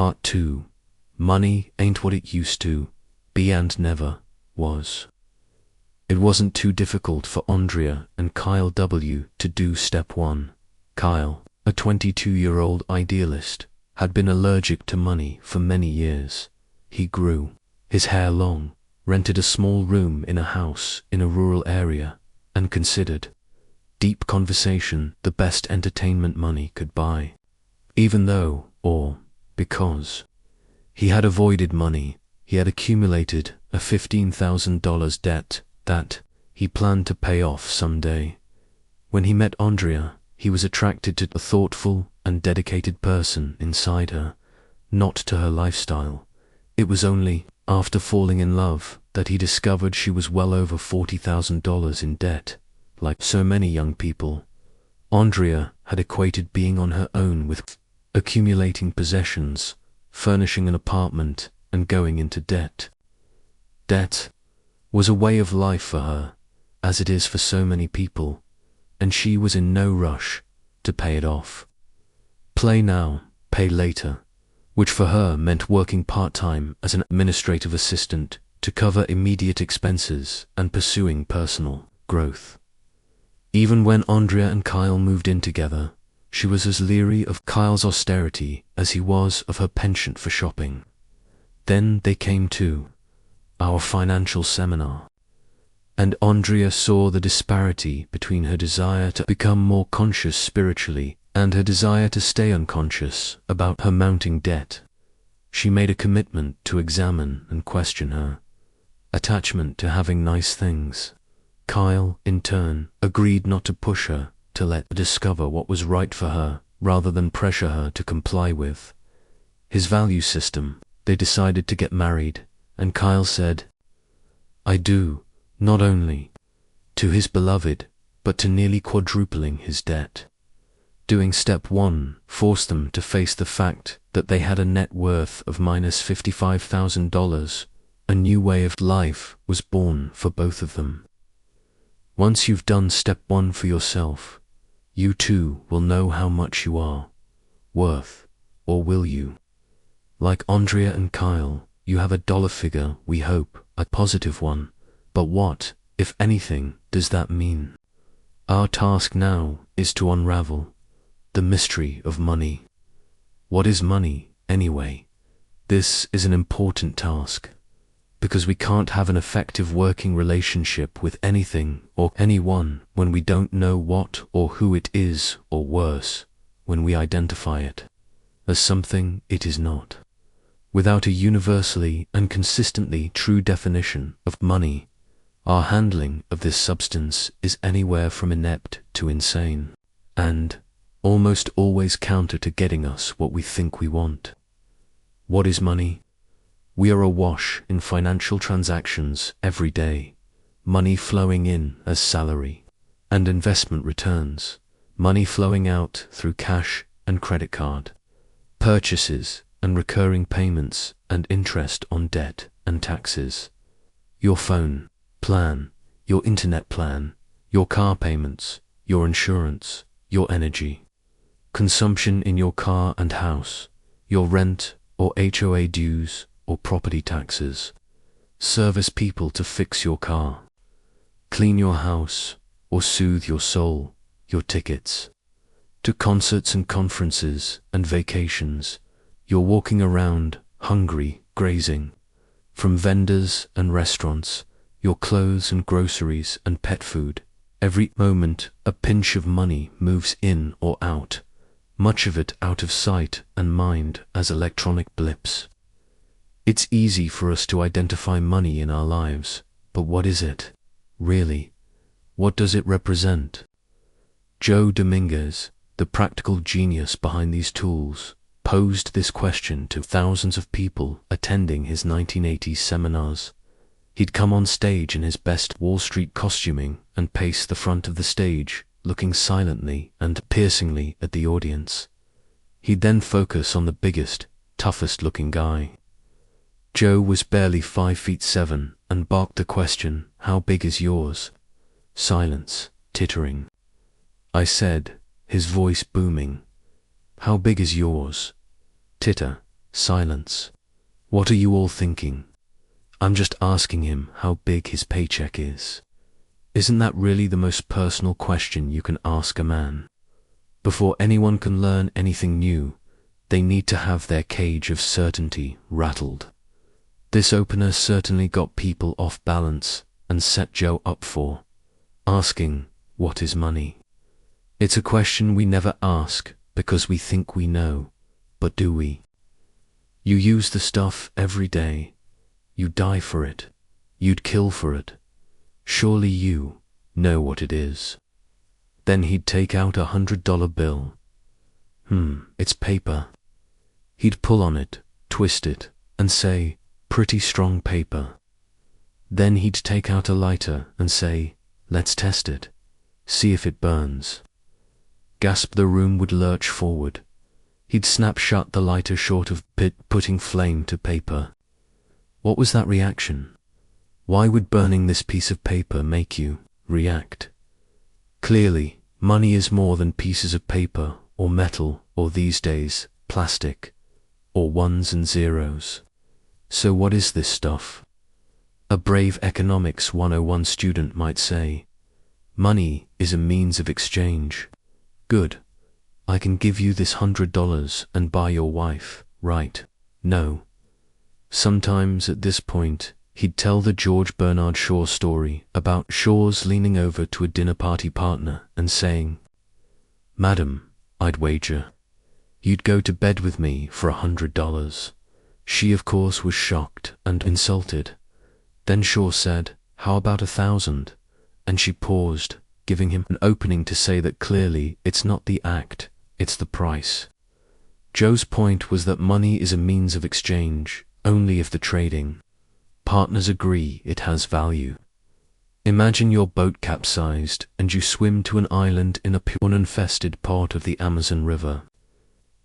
Part 2. Money ain't what it used to be and never was. It wasn't too difficult for Andrea and Kyle W. to do step 1. Kyle, a 22-year-old idealist, had been allergic to money for many years. He grew his hair long, rented a small room in a house in a rural area, and considered deep conversation the best entertainment money could buy. Even though, or because, he had avoided money, he had accumulated a $15,000 debt that he planned to pay off someday. When he met Andrea, he was attracted to a thoughtful and dedicated person inside her, not to her lifestyle. It was only after falling in love that he discovered she was well over $40,000 in debt. Like so many young people, Andrea had equated being on her own with accumulating possessions, furnishing an apartment, and going into debt. Debt was a way of life for her, as it is for so many people, and she was in no rush to pay it off. Play now, pay later, which for her meant working part-time as an administrative assistant to cover immediate expenses and pursuing personal growth. Even when Andrea and Kyle moved in together, she was as leery of Kyle's austerity as he was of her penchant for shopping. Then they came to our financial seminar, and Andrea saw the disparity between her desire to become more conscious spiritually and her desire to stay unconscious about her mounting debt. She made a commitment to examine and question her attachment to having nice things. Kyle, in turn, agreed not to push her to let her discover what was right for her rather than pressure her to comply with his value system. They decided to get married, and Kyle said, "I do," not only to his beloved, but to nearly quadrupling his debt. Doing step 1 forced them to face the fact that they had a net worth of minus $55,000. A new way of life was born for both of them. Once you've done step 1 for yourself, you too will know how much you are worth, or will you? Like Andrea and Kyle, you have a dollar figure, we hope, a positive one, but what, if anything, does that mean? Our task now is to unravel the mystery of money. What is money, anyway? This is an important task, because we can't have an effective working relationship with anything or anyone when we don't know what or who it is, or worse, when we identify it as something it is not. Without a universally and consistently true definition of money, our handling of this substance is anywhere from inept to insane, and almost always counter to getting us what we think we want. What is money? We are awash in financial transactions every day, money flowing in as salary and investment returns, money flowing out through cash and credit card, purchases and recurring payments and interest on debt and taxes, your phone plan, your internet plan, your car payments, your insurance, your energy, consumption in your car and house, your rent or HOA dues, or property taxes, service people to fix your car, clean your house, or soothe your soul, your tickets to concerts and conferences and vacations, you're walking around hungry, grazing, from vendors and restaurants, your clothes and groceries and pet food. Every moment a pinch of money moves in or out, much of it out of sight and mind as electronic blips. It's easy for us to identify money in our lives, but what is it, really? What does it represent? Joe Dominguez, the practical genius behind these tools, posed this question to thousands of people attending his 1980s seminars. He'd come on stage in his best Wall Street costuming and pace the front of the stage, looking silently and piercingly at the audience. He'd then focus on the biggest, toughest-looking guy. Joe was barely 5'7" and barked the question, "How big is yours?" Silence, tittering. I said, his voice booming, "How big is yours?" Titter, Silence. What are you all thinking? I'm just asking him how big his paycheck is. Isn't that really the most personal question you can ask a man? Before anyone can learn anything new, they need to have their cage of certainty rattled. This opener certainly got people off balance and set Joe up for asking, what is money? It's a question we never ask because we think we know, but do we? You use the stuff every day. You die for it. You'd kill for it. Surely you know what it is. Then he'd take out $100 bill. It's paper. He'd pull on it, twist it, and say, pretty strong paper. Then he'd take out a lighter and say, let's test it. See if it burns. Gasp, the room would lurch forward. He'd snap shut the lighter short of putting flame to paper. What was that reaction? Why would burning this piece of paper make you react? Clearly, money is more than pieces of paper or metal or these days, plastic, or ones and zeros. So what is this stuff? A brave Economics 101 student might say, money is a means of exchange. Good. I can give you this $100 and buy your wife, right? No. Sometimes at this point, he'd tell the George Bernard Shaw story about Shaw's leaning over to a dinner party partner and saying, Madam, I'd wager you'd go to bed with me for $100. She, of course, was shocked and insulted. Then Shaw said, how about 1,000? And she paused, giving him an opening to say that clearly it's not the act, it's the price. Joe's point was that money is a means of exchange only if the trading partners agree it has value. Imagine your boat capsized and you swim to an island in a piranha-infested part of the Amazon River.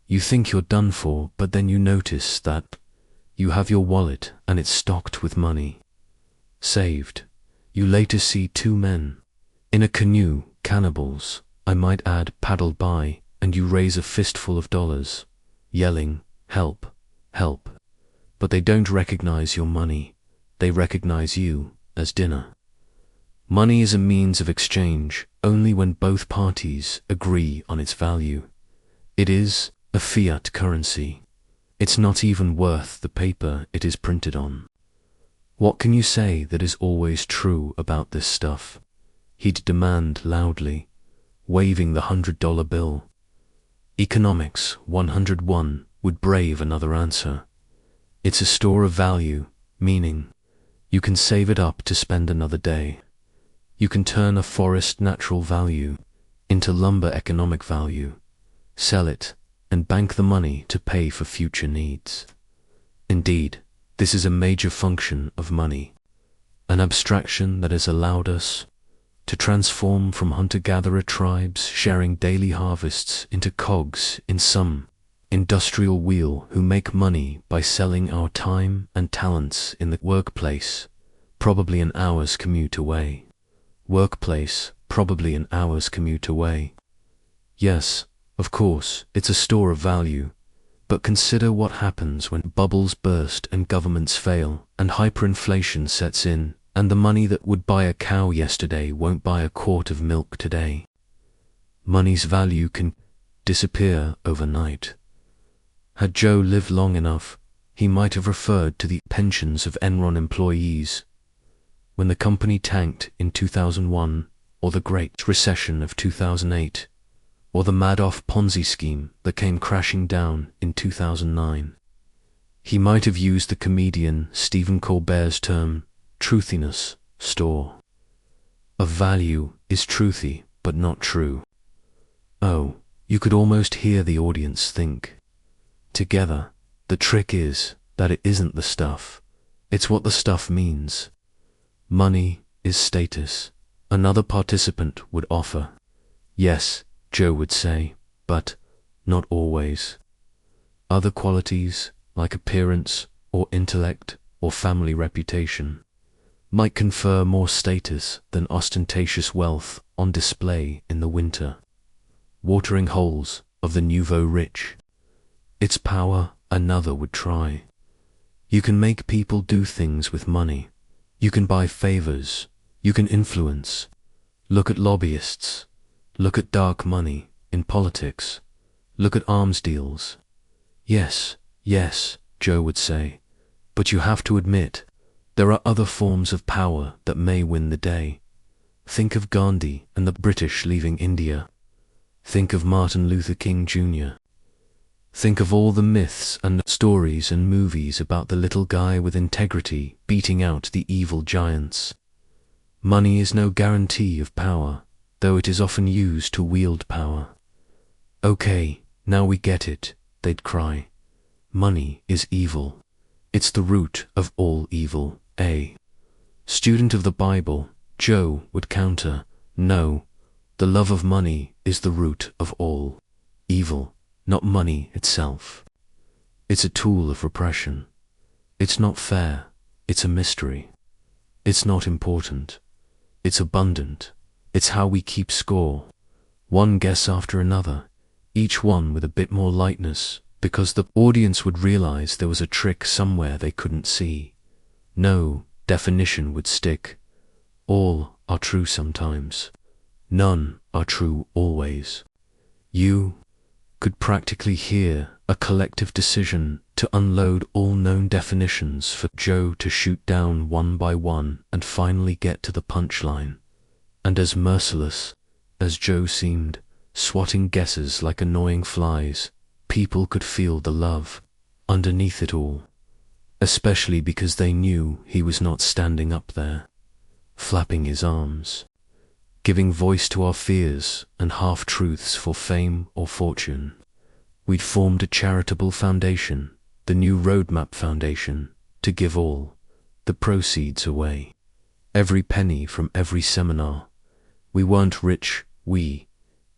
You think you're done for, but then you notice that you have your wallet and it's stocked with money. Saved. You later see two men in a canoe, cannibals, I might add, paddled by, and you raise a fistful of dollars, yelling, help, help. But they don't recognize your money. They recognize you as dinner. Money is a means of exchange only when both parties agree on its value. It is a fiat currency. It's not even worth the paper it is printed on. What can you say that is always true about this stuff? He'd demand loudly, waving the $100 bill. Economics 101 would brave another answer. It's a store of value, meaning you can save it up to spend another day. You can turn a forest natural value into lumber economic value, sell it, and bank the money to pay for future needs. Indeed, this is a major function of money, an abstraction that has allowed us to transform from hunter-gatherer tribes sharing daily harvests into cogs in some industrial wheel who make money by selling our time and talents in the workplace, probably an hour's commute away. Workplace, probably an hour's commute away. Yes, of course, it's a store of value, but consider what happens when bubbles burst and governments fail and hyperinflation sets in, and the money that would buy a cow yesterday won't buy a quart of milk today. Money's value can disappear overnight. Had Joe lived long enough, he might have referred to the pensions of Enron employees when the company tanked in 2001, or the Great Recession of 2008, or the Madoff Ponzi scheme that came crashing down in 2009. He might have used the comedian Stephen Colbert's term, truthiness store. Of value is truthy, but not true. Oh, you could almost hear the audience think. Together, the trick is that it isn't the stuff, it's what the stuff means. Money is status, another participant would offer. Yes, Joe would say, but not always. Other qualities, like appearance or intellect or family reputation, might confer more status than ostentatious wealth on display in the winter, watering holes of the nouveau rich. It's power another would try. You can make people do things with money. You can buy favors. You can influence. Look at lobbyists. Look at dark money in politics. Look at arms deals. Yes, yes, Joe would say, but you have to admit, there are other forms of power that may win the day. Think of Gandhi and the British leaving India. Think of Martin Luther King Jr. Think of all the myths and stories and movies about the little guy with integrity beating out the evil giants. Money is no guarantee of power, though it is often used to wield power. Okay, now we get it, they'd cry. Money is evil. It's the root of all evil, eh? Student of the Bible, Joe would counter, no, the love of money is the root of all evil, not money itself. It's a tool of repression. It's not fair. It's a mystery. It's not important. It's abundant. It's how we keep score. One guess after another, each one with a bit more lightness, because the audience would realize there was a trick somewhere they couldn't see. No definition would stick. All are true sometimes. None are true always. You could practically hear a collective decision to unload all known definitions for Joe to shoot down one by one and finally get to the punchline. And as merciless as Joe seemed, swatting guesses like annoying flies, people could feel the love underneath it all, especially because they knew he was not standing up there, flapping his arms, giving voice to our fears and half-truths for fame or fortune. We'd formed a charitable foundation, the New Roadmap Foundation, to give all the proceeds away. Every penny from every seminar. We weren't rich, we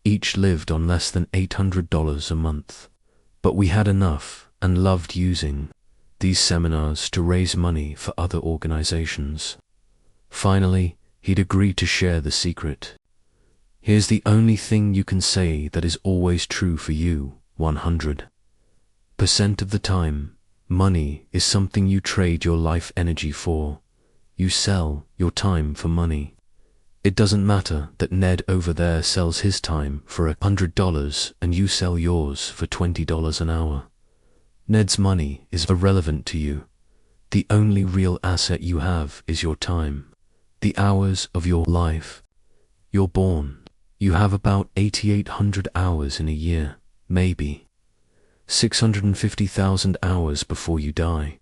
each lived on less than $800 a month. But we had enough and loved using these seminars to raise money for other organizations. Finally, he'd agreed to share the secret. Here's the only thing you can say that is always true for you, 100% of the time. Money is something you trade your life energy for. You sell your time for money. It doesn't matter that Ned over there sells his time for $100 and you sell yours for $20 an hour. Ned's money is irrelevant to you. The only real asset you have is your time, the hours of your life. You're born. You have about 8,800 hours in a year, maybe 650,000 hours before you die.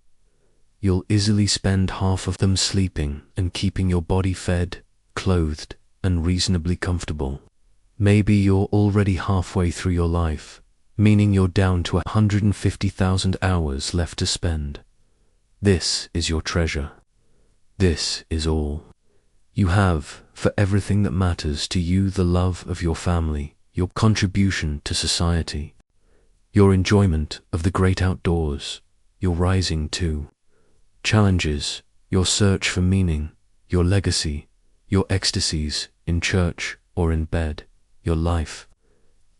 You'll easily spend half of them sleeping and keeping your body fed, clothed, and reasonably comfortable. Maybe you're already halfway through your life, meaning you're down to 150,000 hours left to spend. This is your treasure. This is all. You have, for everything that matters to you, the love of your family, your contribution to society, your enjoyment of the great outdoors, your rising to challenges, your search for meaning, your legacy, your ecstasies in church or in bed, your life.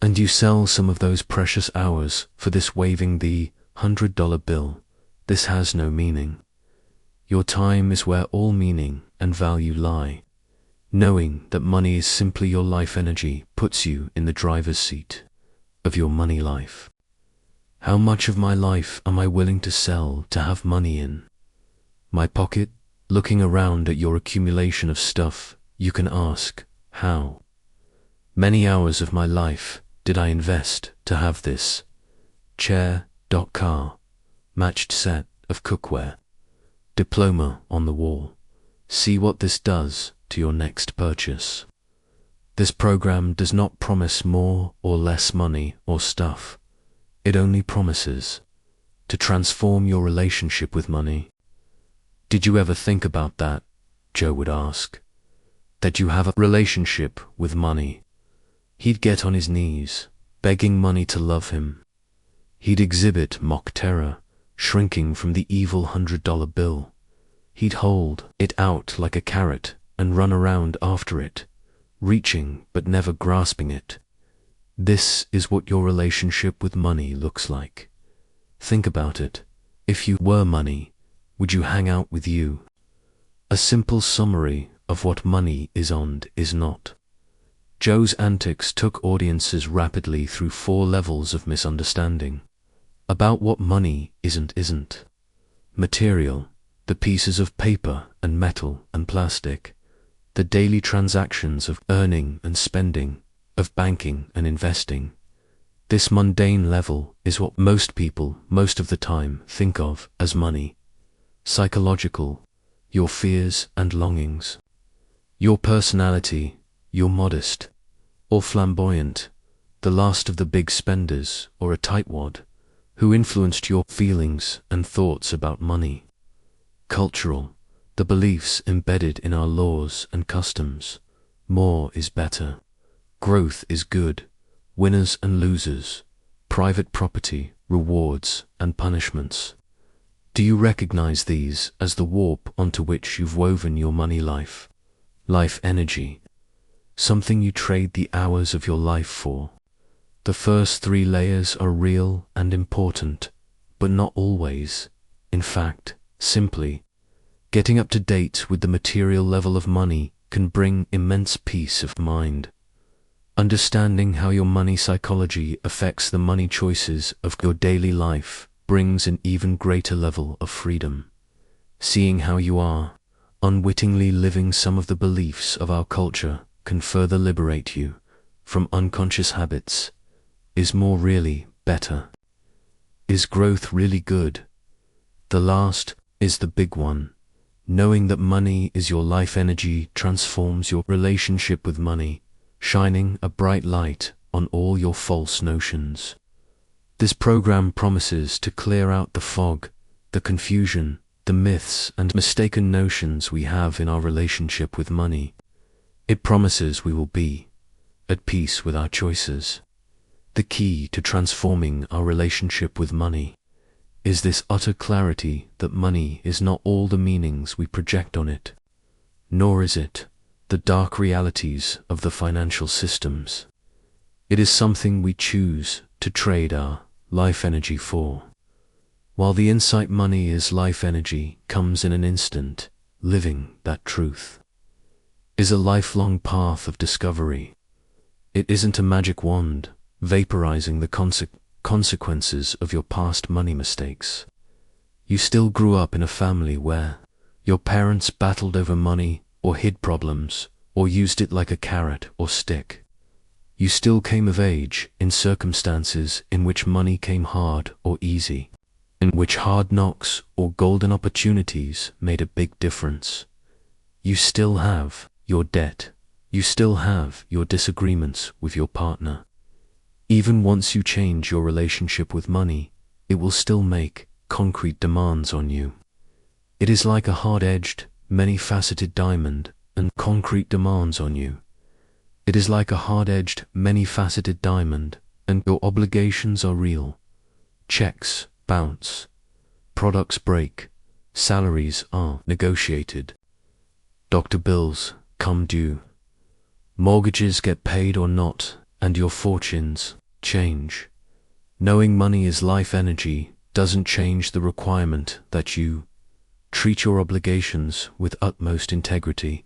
And you sell some of those precious hours for this waving the $100 bill. This has no meaning. Your time is where all meaning and value lie. Knowing that money is simply your life energy puts you in the driver's seat of your money life. How much of my life am I willing to sell to have money in my pocket? Looking around at your accumulation of stuff, you can ask, how many hours of my life did I invest to have this chair, car, matched set of cookware, diploma on the wall? See what this does to your next purchase. This program does not promise more or less money or stuff. It only promises to transform your relationship with money. Did you ever think about that? Joe would ask. That you have a relationship with money. He'd get on his knees, begging money to love him. He'd exhibit mock terror, shrinking from the evil $100 bill. He'd hold it out like a carrot and run around after it, reaching but never grasping it. This is what your relationship with money looks like. Think about it. If you were money, would you hang out with you? A simple summary of what money is and is not. Joe's antics took audiences rapidly through 4 levels of misunderstanding about what money isn't. Material, the pieces of paper and metal and plastic, the daily transactions of earning and spending, of banking and investing. This mundane level is what most people, most of the time, think of as money. Psychological, your fears and longings. Your personality, you're modest or flamboyant, the last of the big spenders or a tightwad, who influenced your feelings and thoughts about money. Cultural, the beliefs embedded in our laws and customs. More is better. Growth is good. Winners and losers. Private property, rewards and punishments. Do you recognize these as the warp onto which you've woven your money life? Life energy. Something you trade the hours of your life for. The first 3 layers are real and important, but not always. In fact, simply, getting up to date with the material level of money can bring immense peace of mind. Understanding how your money psychology affects the money choices of your daily life brings an even greater level of freedom. Seeing how you are, unwittingly living some of the beliefs of our culture can further liberate you from unconscious habits. Is more really better? Is growth really good? The last is the big one. Knowing that money is your life energy transforms your relationship with money, shining a bright light on all your false notions. This program promises to clear out the fog, the confusion, the myths and mistaken notions we have in our relationship with money. It promises we will be at peace with our choices. The key to transforming our relationship with money is this utter clarity that money is not all the meanings we project on it, nor is it the dark realities of the financial systems. It is something we choose to trade our life energy for. While the insight money is life energy comes in an instant, living that truth is a lifelong path of discovery. It isn't a magic wand vaporizing the consequences of your past money mistakes. You still grew up in a family where your parents battled over money or hid problems or used it like a carrot or stick. You still came of age in circumstances in which money came hard or easy, in which hard knocks or golden opportunities made a big difference. You still have your debt. You still have your disagreements with your partner. Even once you change your relationship with money, it will still make concrete demands on you. It is like a hard-edged, many-faceted diamond, and concrete demands on you. It is like a hard-edged, many-faceted diamond, and your obligations are real. Checks bounce. Products break. Salaries are negotiated. Doctor bills come due. Mortgages get paid or not, and your fortunes change. Knowing money is life energy doesn't change the requirement that you treat your obligations with utmost integrity.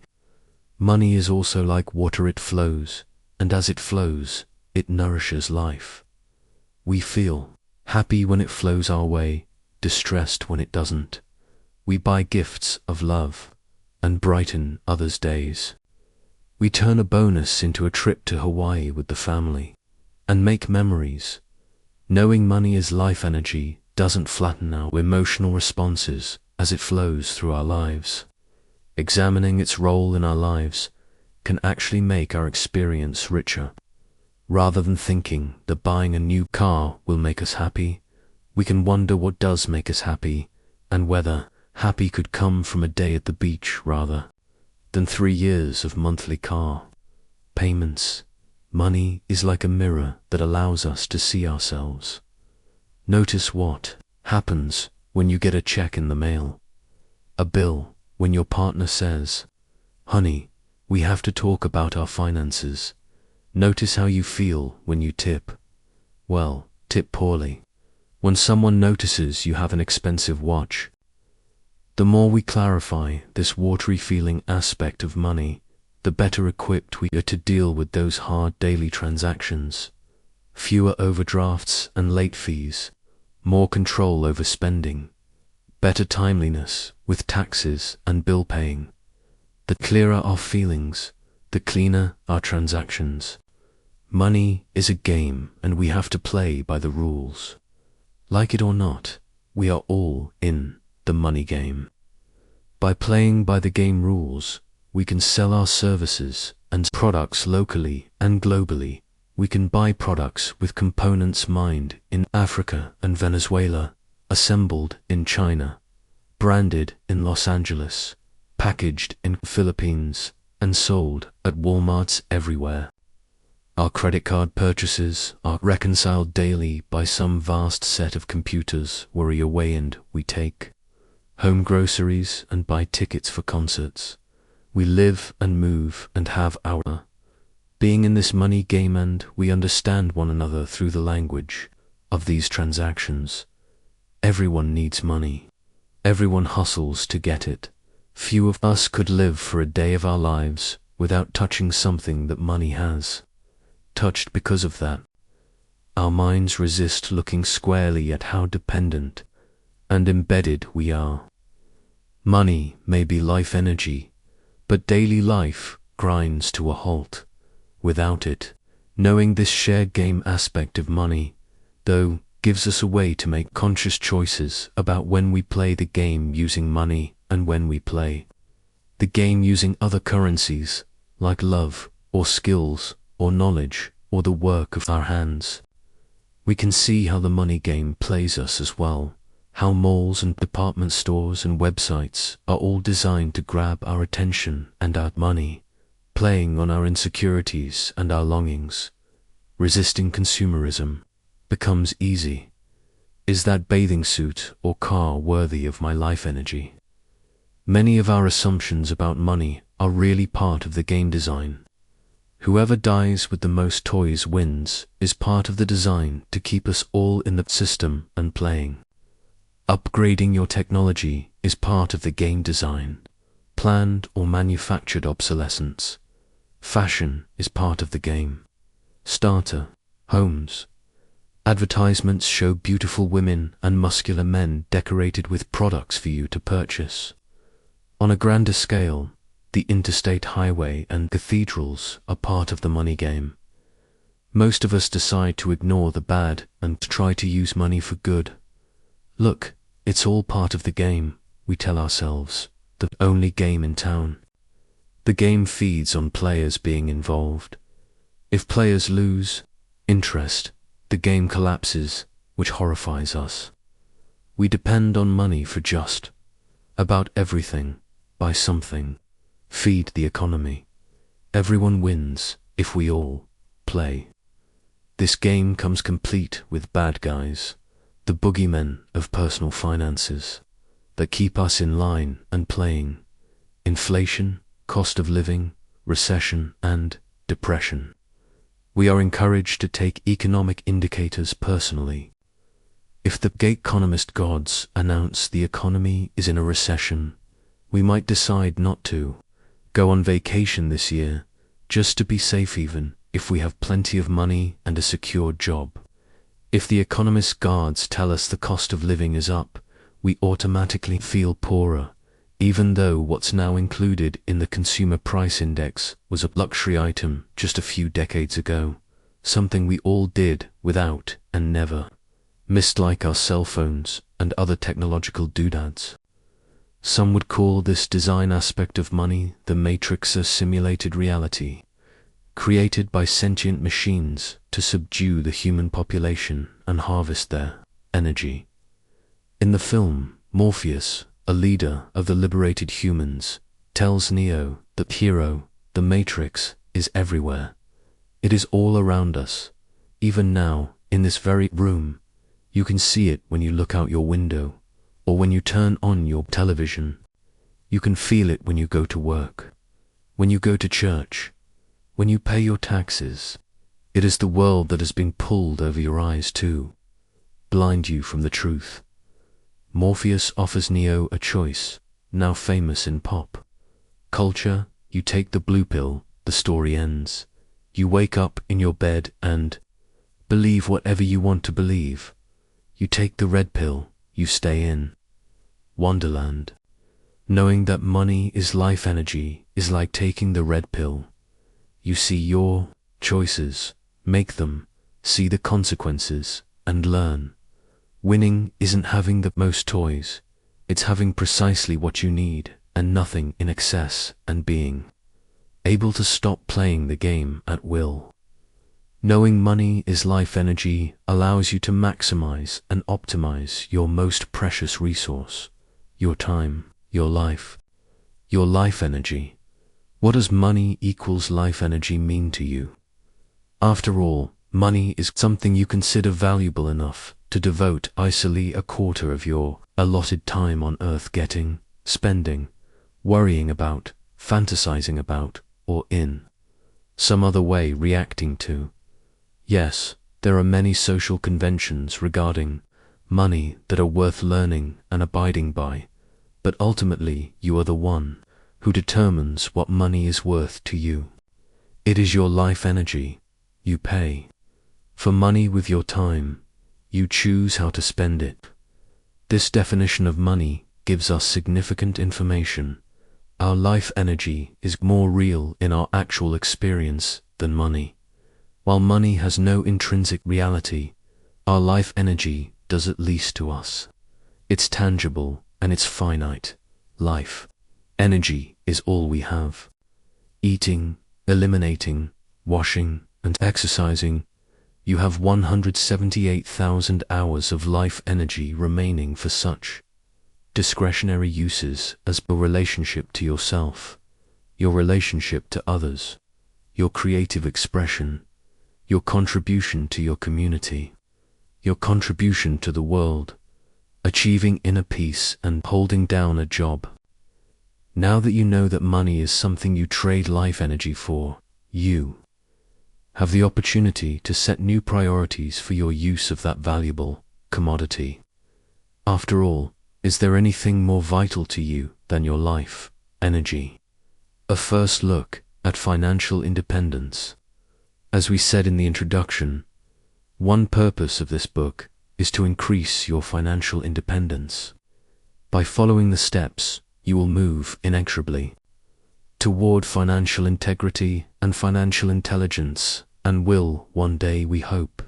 Money is also like water, it flows, and as it flows, it nourishes life. We feel happy when it flows our way, distressed when it doesn't. We buy gifts of love and brighten others' days. We turn a bonus into a trip to Hawaii with the family and make memories. Knowing money is life energy doesn't flatten our emotional responses as it flows through our lives. Examining its role in our lives can actually make our experience richer. Rather than thinking that buying a new car will make us happy, we can wonder what does make us happy and whether happy could come from a day at the beach rather than 3 years of monthly car payments. Money is like a mirror that allows us to see ourselves. Notice what happens when you get a check in the mail, a bill, when your partner says, "Honey, we have to talk about our finances." Notice how you feel when you tip. Well, tip poorly. when someone notices you have an expensive watch. The more we clarify this watery feeling aspect of money, the better equipped we are to deal with those hard daily transactions. Fewer overdrafts and late fees, more control over spending, better timeliness with taxes and bill paying. The clearer our feelings, the cleaner our transactions. Money is a game, and we have to play by the rules. Like it or not, we are all in the money game. By playing by the game rules, we can sell our services and products locally and globally. We can buy products with components mined in Africa and Venezuela, assembled in China, branded in Los Angeles, packaged in Philippines, and sold at Walmarts everywhere. Our credit card purchases are reconciled daily by some vast set of computers where you weigh and we take home groceries and buy tickets for concerts. We live and move and have our being in this money game, and we understand one another through the language of these transactions. Everyone needs money. Everyone hustles to get it. Few of us could live for a day of our lives without touching something that money has touched. Because of that, our minds resist looking squarely at how dependent and embedded we are. Money may be life energy, but daily life grinds to a halt without it. Knowing this shared game aspect of money, though, gives us a way to make conscious choices about when we play the game using money and when we play the game using other currencies, like love, or skills, or knowledge, or the work of our hands. We can see how the money game plays us as well, how malls and department stores and websites are all designed to grab our attention and our money, playing on our insecurities and our longings. Resisting consumerism becomes easy. Is that bathing suit or car worthy of my life energy? Many of our assumptions about money are really part of the game design. Whoever dies with the most toys wins is part of the design to keep us all in the system and playing. Upgrading your technology is part of the game design. Planned or manufactured obsolescence. Fashion is part of the game. Starter homes. Advertisements show beautiful women and muscular men decorated with products for you to purchase. On a grander scale, the interstate highway and cathedrals are part of the money game. Most of us decide to ignore the bad and try to use money for good. Look, it's all part of the game, we tell ourselves, the only game in town. The game feeds on players being involved. If players lose interest, the game collapses, which horrifies us. We depend on money for just about everything. Buy something. Feed the economy. Everyone wins if we all play. This game comes complete with bad guys, the boogeymen of personal finances, that keep us in line and playing. Inflation, cost of living, recession, and depression. We are encouraged to take economic indicators personally. If the economist gods announce the economy is in a recession, we might decide not to go on vacation this year, just to be safe even if we have plenty of money and a secure job. If the economist gods tell us the cost of living is up, we automatically feel poorer, even though what's now included in the Consumer Price Index was a luxury item just a few decades ago, something we all did without and never missed, like our cell phones and other technological doodads. Some would call this design aspect of money the matrix of simulated reality, created by sentient machines to subdue the human population and harvest their energy. In the film, Morpheus, a leader of the liberated humans, tells Neo, the hero, the Matrix is everywhere. It is all around us. Even now, in this very room, you can see it when you look out your window, or when you turn on your television. You can feel it when you go to work, when you go to church, when you pay your taxes. It is the world that has been pulled over your eyes too. blind you from the truth. Morpheus offers Neo a choice, now famous in pop culture. You take the blue pill, the story ends. You wake up in your bed and believe whatever you want to believe. You take the red pill, you stay in Wonderland. Knowing that money is life energy is like taking the red pill. You see your choices, make them, see the consequences, and learn. Winning isn't having the most toys, it's having precisely what you need and nothing in excess, and being able to stop playing the game at will. Knowing money is life energy allows you to maximize and optimize your most precious resource, your time, your life energy. What does money equals life energy mean to you? After all, money is something you consider valuable enough to devote icily a quarter of your allotted time on earth getting, spending, worrying about, fantasizing about, or in some other way reacting to. Yes, there are many social conventions regarding money that are worth learning and abiding by, but ultimately you are the one who determines what money is worth to you. It is your life energy. You pay for money with your time. You choose how to spend it. This definition of money gives us significant information. Our life energy is more real in our actual experience than money. While money has no intrinsic reality, our life energy does at least to us. It's tangible and it's finite. Life energy is all we have. Eating, eliminating, washing, and exercising, you have 178,000 hours of life energy remaining for such discretionary uses as your relationship to yourself, your relationship to others, your creative expression, your contribution to your community, your contribution to the world, achieving inner peace and holding down a job. Now that you know that money is something you trade life energy for, you have the opportunity to set new priorities for your use of that valuable commodity. After all, is there anything more vital to you than your life energy? A first look at financial independence. As we said in the introduction, one purpose of this book is to increase your financial independence. By following the steps, you will move inexorably toward financial integrity and financial intelligence, and will, one day we hope,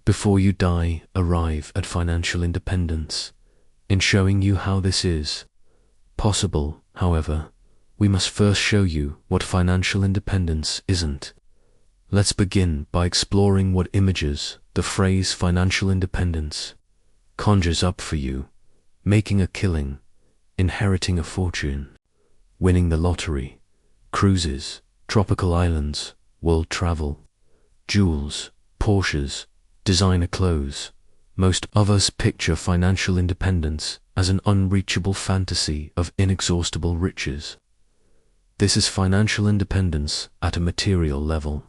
before you die, arrive at financial independence. In showing you how this is possible, however, we must first show you what financial independence isn't. Let's begin by exploring what images the phrase financial independence conjures up for you: making a killing, inheriting a fortune, winning the lottery, cruises, tropical islands, world travel, jewels, Porsches, designer clothes. Most of us picture financial independence as an unreachable fantasy of inexhaustible riches. This is financial independence at a material level.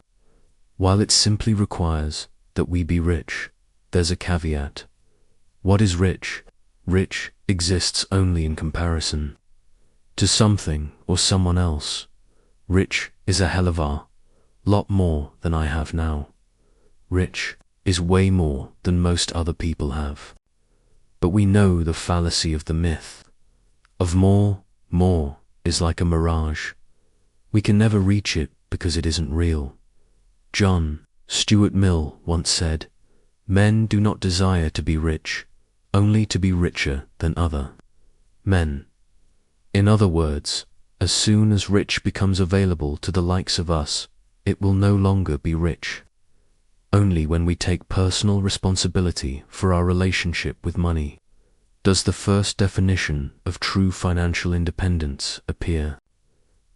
While it simply requires that we be rich, there's a caveat. What is rich? Rich exists only in comparison to something or someone else. Rich is a hell of a lot more than I have now. Rich is way more than most other people have. But we know the fallacy of the myth of more is like a mirage. We can never reach it because it isn't real. John Stuart Mill once said, "Men do not desire to be rich, only to be richer than other men." In other words, as soon as rich becomes available to the likes of us, it will no longer be rich. Only when we take personal responsibility for our relationship with money does the first definition of true financial independence appear.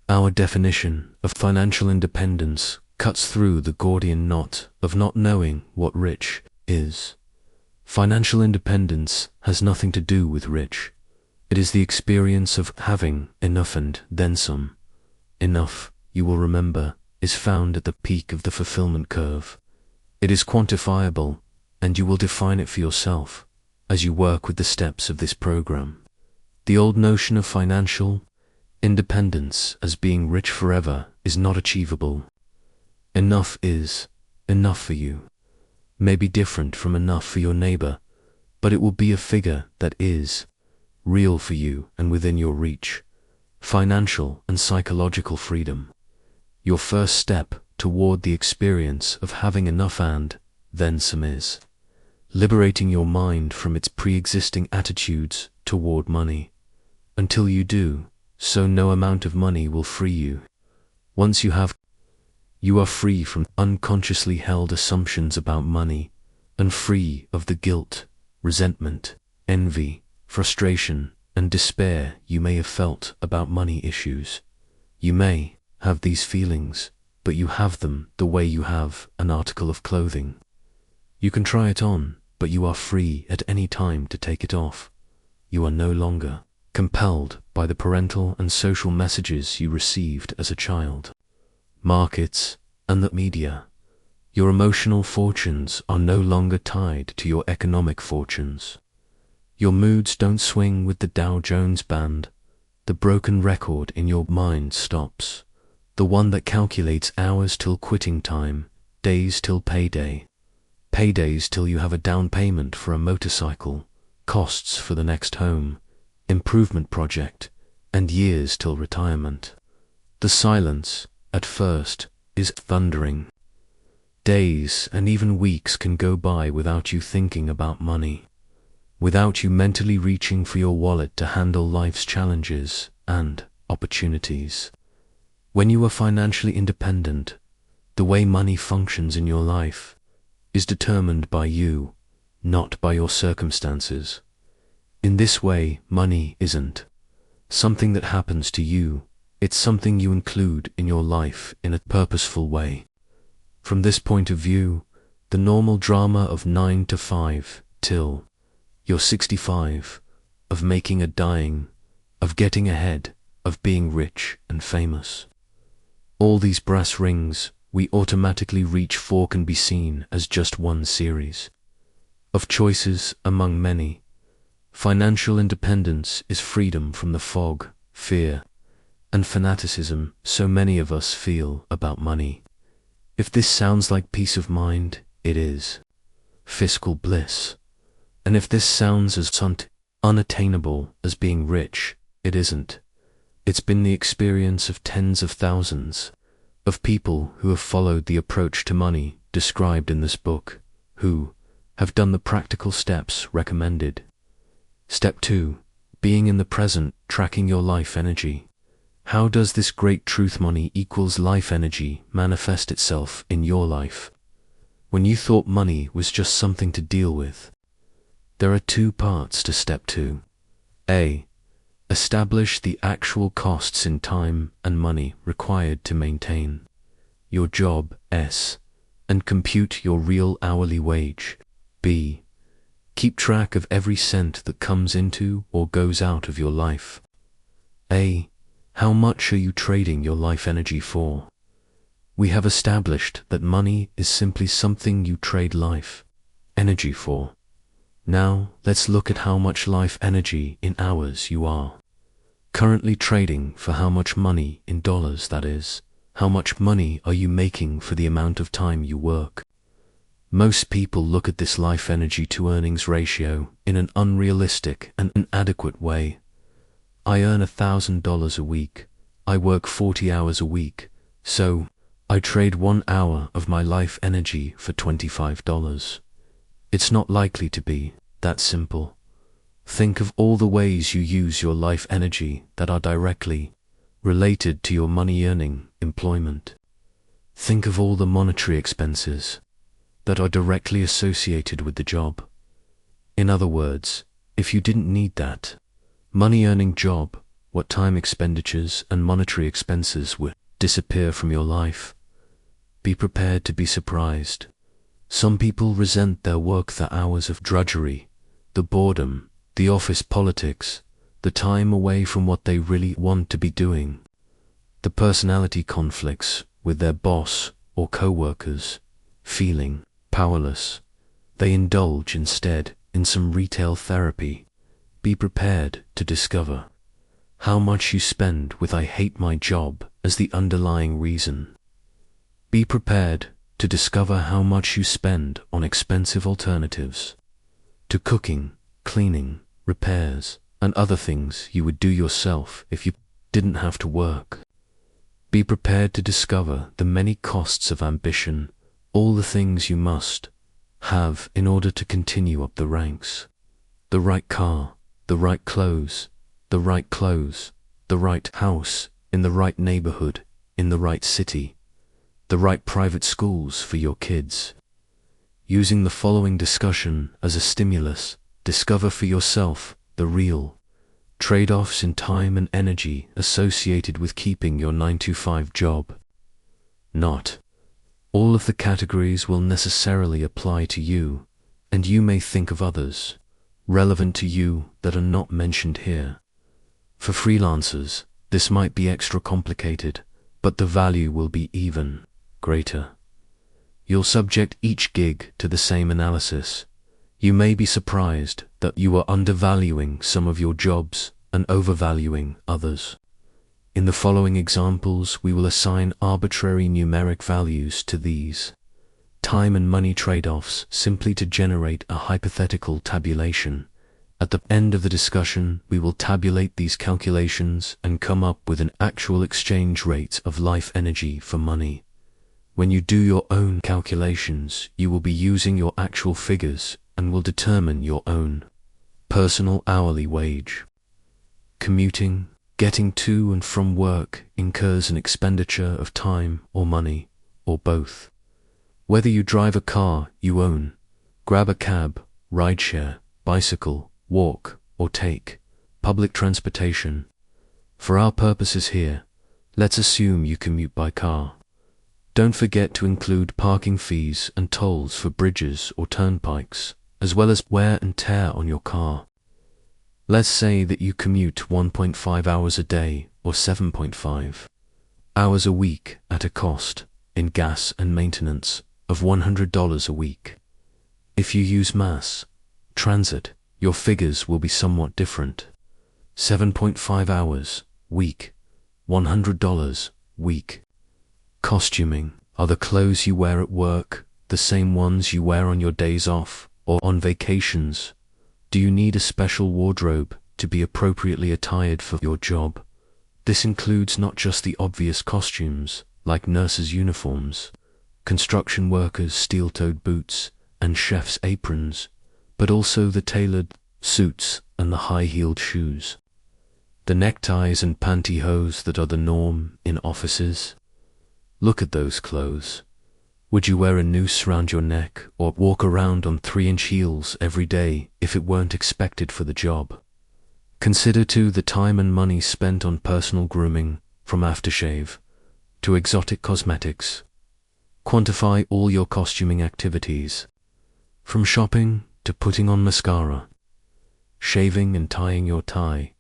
Our definition of financial independence cuts through the Gordian knot of not knowing what rich is. Financial independence has nothing to do with rich. It is the experience of having enough and then some. Enough, you will remember, is found at the peak of the fulfillment curve. It is quantifiable, and you will define it for yourself as you work with the steps of this program. The old notion of financial independence as being rich forever is not achievable. Enough is enough for you. May be different from enough for your neighbor, but it will be a figure that is real for you and within your reach. Financial and psychological freedom. Your first step toward the experience of having enough and then some is liberating your mind from its pre-existing attitudes toward money. Until you do, so no amount of money will free you. Once you have, you are free from unconsciously held assumptions about money, and free of the guilt, resentment, envy, frustration, and despair you may have felt about money issues. You may have these feelings, but you have them the way you have an article of clothing. You can try it on, but you are free at any time to take it off. You are no longer compelled by the parental and social messages you received as a child, markets, and the media. Your emotional fortunes are no longer tied to your economic fortunes. Your moods don't swing with the Dow Jones band. The broken record in your mind stops. The one that calculates hours till quitting time, days till payday, paydays till you have a down payment for a motorcycle, costs for the next home, improvement project, and years till retirement. The silence, at first, is thundering. Days and even weeks can go by without you thinking about money, without you mentally reaching for your wallet to handle life's challenges and opportunities. When you are financially independent, the way money functions in your life is determined by you, not by your circumstances. In this way, money isn't something that happens to you, it's something you include in your life in a purposeful way. From this point of view, the normal drama of 9 to 5 till you're 65, of making a dime, of getting ahead, of being rich and famous. All these brass rings we automatically reach for can be seen as just one series of choices among many. Financial independence is freedom from the fog, fear, and fanaticism so many of us feel about money. If this sounds like peace of mind, it is fiscal bliss. And if this sounds as unattainable as being rich, it isn't. It's been the experience of tens of thousands of people who have followed the approach to money described in this book, who have done the practical steps recommended. Step 2. Being in the present, tracking your life energy. How does this great truth money equals life energy manifest itself in your life? When you thought money was just something to deal with, there are 2 parts to step 2. A. Establish the actual costs in time and money required to maintain your job, S, and compute your real hourly wage. B. Keep track of every cent that comes into or goes out of your life. A. How much are you trading your life energy for? We have established that money is simply something you trade life energy for. Now, let's look at how much life energy in hours you are currently trading for how much money in dollars, that is. How much money are you making for the amount of time you work? Most people look at this life energy to earnings ratio in an unrealistic and inadequate way. I earn $1,000 a week. I work 40 hours a week, so I trade 1 hour of my life energy for $25. It's not likely to be that simple. Think of all the ways you use your life energy that are directly related to your money-earning employment. Think of all the monetary expenses that are directly associated with the job. In other words, if you didn't need that money-earning job, what time expenditures and monetary expenses would disappear from your life? Be prepared to be surprised. Some people resent their work, the hours of drudgery, the boredom, the office politics, the time away from what they really want to be doing, the personality conflicts with their boss or co-workers, feeling powerless. They indulge instead in some retail therapy. Be prepared to discover how much you spend with "I hate my job" as the underlying reason. Be prepared to discover how much you spend on expensive alternatives to cooking, cleaning, repairs, and other things you would do yourself if you didn't have to work. Be prepared to discover the many costs of ambition, all the things you must have in order to continue up the ranks. The right car, the right clothes, the right house, in the right neighborhood, in the right city, the right private schools for your kids. Using the following discussion as a stimulus, discover for yourself the real trade-offs in time and energy associated with keeping your 9-to-5 job. Not all of the categories will necessarily apply to you, and you may think of others relevant to you that are not mentioned here. For freelancers, this might be extra complicated, but the value will be even greater. You'll subject each gig to the same analysis. You may be surprised that you are undervaluing some of your jobs and overvaluing others. In the following examples, we will assign arbitrary numeric values to these time and money trade-offs simply to generate a hypothetical tabulation. At the end of the discussion, we will tabulate these calculations and come up with an actual exchange rate of life energy for money. When you do your own calculations, you will be using your actual figures and will determine your own personal hourly wage. Commuting, getting to and from work incurs an expenditure of time or money, or both. Whether you drive a car you own, grab a cab, rideshare, bicycle, walk, or take public transportation. For our purposes here, let's assume you commute by car. Don't forget to include parking fees and tolls for bridges or turnpikes, as well as wear and tear on your car. Let's say that you commute 1.5 hours a day or 7.5 hours a week at a cost, in gas and maintenance, of $100 a week. If you use mass transit, your figures will be somewhat different. 7.5 hours, week, $100, week. Costuming, are the clothes you wear at work the same ones you wear on your days off or on vacations? Do you need a special wardrobe to be appropriately attired for your job? This includes not just the obvious costumes, like nurses' uniforms, construction workers' steel-toed boots, and chefs' aprons, but also the tailored suits and the high-heeled shoes. The neckties and pantyhose that are the norm in offices. Look at those clothes. Would you wear a noose round your neck or walk around on 3-inch heels every day if it weren't expected for the job? Consider too the time and money spent on personal grooming, from aftershave to exotic cosmetics. Quantify all your costuming activities, from shopping to putting on mascara, shaving and tying your tie.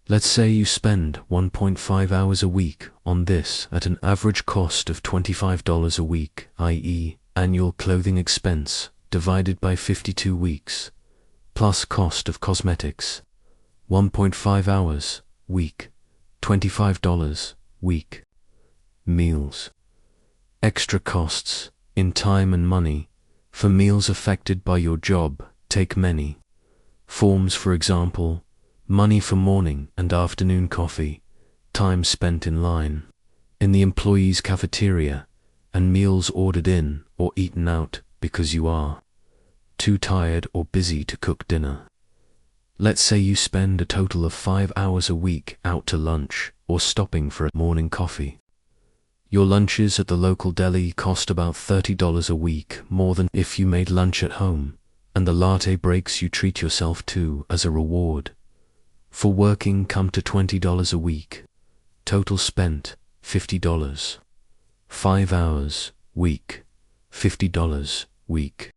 Let's say you spend 1.5 hours a week on this at an average cost of $25 a week, i.e., annual clothing expense divided by 52 weeks, plus cost of cosmetics. 1.5 hours, week, $25, week. Meals. Extra costs, in time and money, for meals affected by your job take many forms. For example, money for morning and afternoon coffee, time spent in line, in the employee's cafeteria, and meals ordered in or eaten out because you are too tired or busy to cook dinner. Let's say you spend a total of 5 hours a week out to lunch or stopping for a morning coffee. Your lunches at the local deli cost about $30 a week, more than if you made lunch at home, and the latte breaks you treat yourself to as a reward for working come to $20 a week. Total spent, $50. 5 hours, week, $50, week.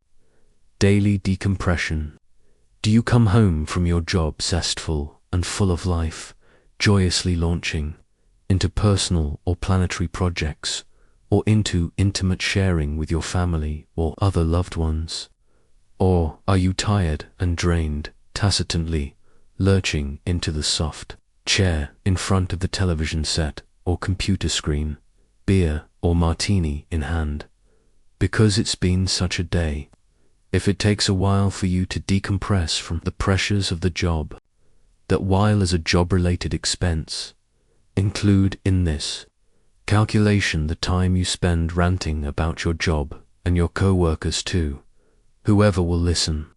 Daily decompression. Do you come home from your job zestful and full of life, joyously launching into personal or planetary projects, or into intimate sharing with your family or other loved ones? Or are you tired and drained, tacitly lurching into the soft chair in front of the television set or computer screen, beer or martini in hand, because it's been such a day? If it takes a while for you to decompress from the pressures of the job, that while is a job-related expense. Include in this calculation the time you spend ranting about your job and your co-workers too. Whoever will listen.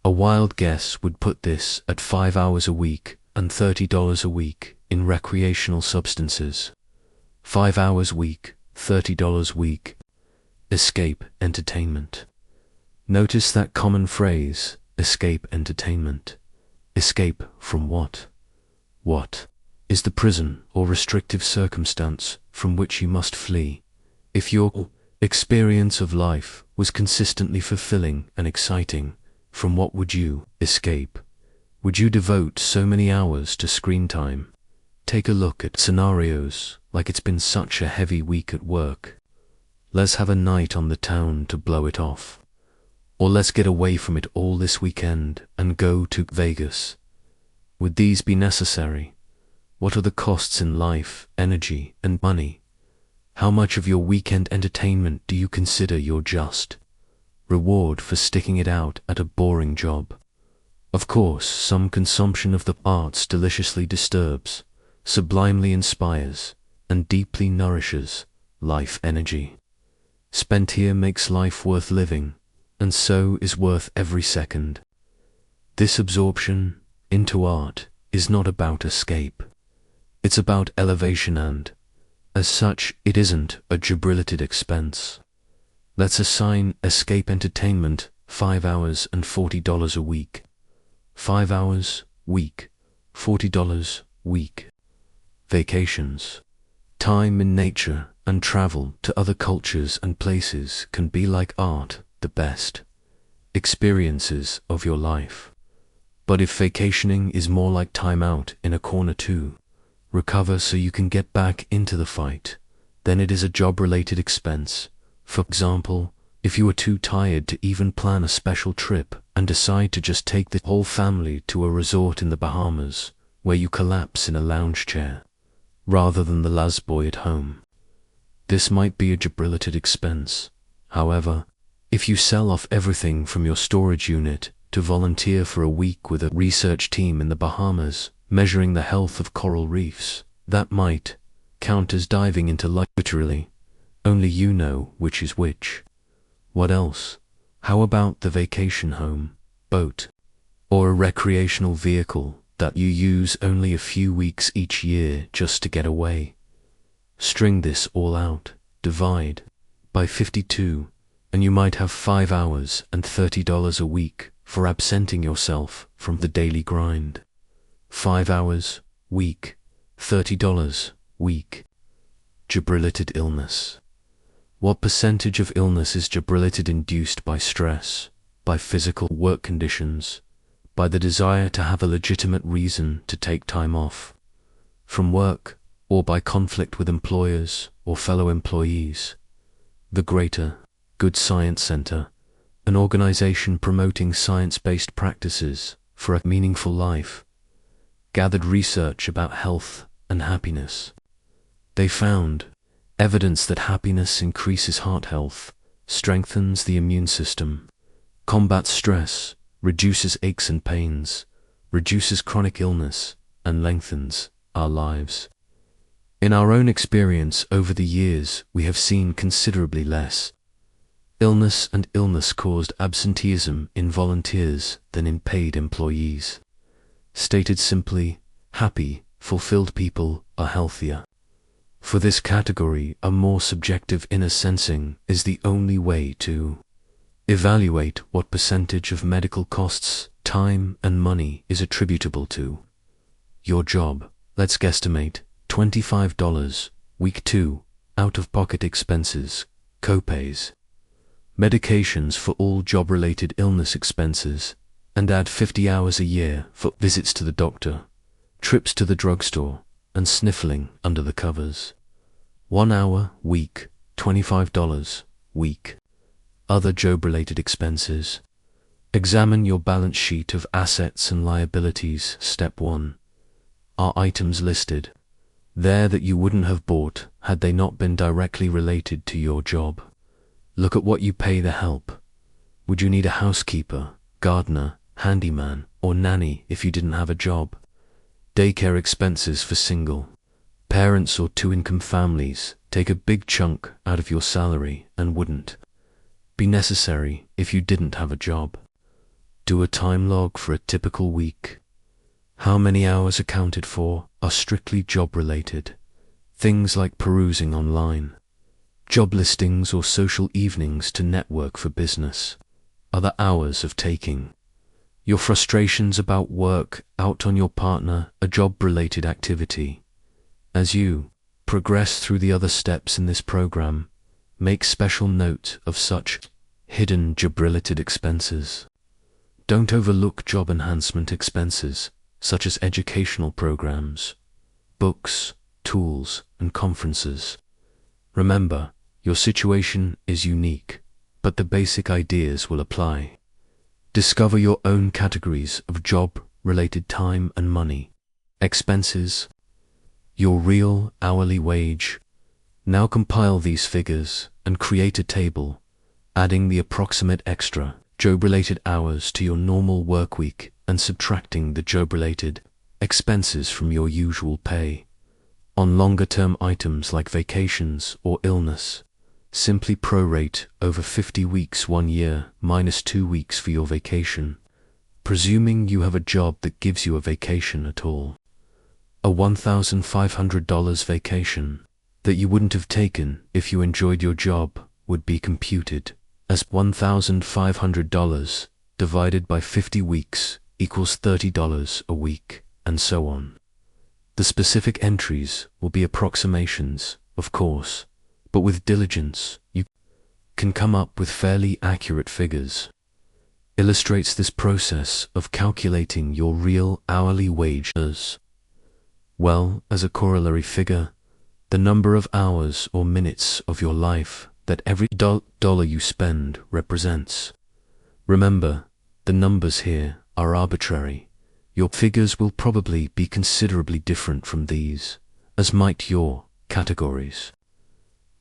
A wild guess would put this at 5 hours a week and $30 a week in recreational substances. 5 hours a week, $30 a week. Escape entertainment. Notice that common phrase, escape entertainment. Escape from what? What is the prison or restrictive circumstance from which you must flee? If your experience of life was consistently fulfilling and exciting, from what would you escape? Would you devote so many hours to screen time? Take a look at scenarios like it's been such a heavy week at work. Let's have a night on the town to blow it off. Or let's get away from it all this weekend and go to Vegas. Would these be necessary? What are the costs in life, energy, and money? How much of your weekend entertainment do you consider your just reward for sticking it out at a boring job? Of course, some consumption of the arts deliciously disturbs, sublimely inspires, and deeply nourishes life energy. Spent here makes life worth living, and so is worth every second. This absorption into art is not about escape. It's about elevation and, as such, it isn't a job-related expense. Let's assign escape entertainment 5 hours and $40 a week. 5 hours, week, $40 week. Vacations. Time in nature and travel to other cultures and places can be like art, the best experiences of your life. But if vacationing is more like time out in a corner to recover so you can get back into the fight, then it is a job-related expense. For example, if you are too tired to even plan a special trip and decide to just take the whole family to a resort in the Bahamas, where you collapse in a lounge chair, rather than the lasboy at home. This might be a job-related expense. However, if you sell off everything from your storage unit to volunteer for a week with a research team in the Bahamas, measuring the health of coral reefs, that might count as diving into life literally. Only you know which is which. What else? How about the vacation home, boat, or a recreational vehicle that you use only a few weeks each year just to get away? String this all out, divide by 52, and you might have 5 hours and $30 a week for absenting yourself from the daily grind. 5 hours, week, $30 week. Job-related illness. What percentage of illness is job-related induced by stress, by physical work conditions, by the desire to have a legitimate reason to take time off from work, or by conflict with employers or fellow employees? The Greater Good Science Center, an organization promoting science-based practices for a meaningful life, gathered research about health and happiness. They found evidence that happiness increases heart health, strengthens the immune system, combats stress, reduces aches and pains, reduces chronic illness, and lengthens our lives. In our own experience over the years, we have seen considerably less illness and illness-caused absenteeism in volunteers than in paid employees. Stated simply, happy, fulfilled people are healthier. For this category, a more subjective inner sensing is the only way to evaluate what percentage of medical costs, time, and money is attributable to your job. Let's guesstimate $25, week 2, out-of-pocket expenses, co-pays, medications for all job-related illness expenses, and add 50 hours a year for visits to the doctor, trips to the drugstore, and sniffling under the covers. 1 hour, week, $25, week. Other job-related expenses. Examine your balance sheet of assets and liabilities. Step 1. Are items listed there that you wouldn't have bought had they not been directly related to your job? Look at what you pay the help. Would you need a housekeeper, gardener, handyman, or nanny if you didn't have a job? Daycare expenses for single parents or two-income families take a big chunk out of your salary and wouldn't be necessary if you didn't have a job. Do a time log for a typical week. How many hours accounted for are strictly job-related? Things like perusing online, job listings, or social evenings to network for business. Other hours of taking your frustrations about work out on your partner, a job-related activity. As you progress through the other steps in this program, make special note of such hidden job-related expenses. Don't overlook job enhancement expenses, such as educational programs, books, tools, and conferences. Remember, your situation is unique, but the basic ideas will apply. Discover your own categories of job-related time and money expenses. Your real hourly wage. Now compile these figures and create a table, adding the approximate extra job-related hours to your normal work week and subtracting the job-related expenses from your usual pay. On longer-term items like vacations or illness, simply prorate over 50 weeks 1 year minus 2 weeks for your vacation, presuming you have a job that gives you a vacation at all. A $1,500 vacation that you wouldn't have taken if you enjoyed your job would be computed as $1,500 divided by 50 weeks equals $30 a week, and so on. The specific entries will be approximations, of course, but with diligence you can come up with fairly accurate figures. Illustrates this process of calculating your real hourly wage as well as a corollary figure, the number of hours or minutes of your life that every dollar you spend represents. Remember, the numbers here are arbitrary. Your figures will probably be considerably different from these, as might your categories.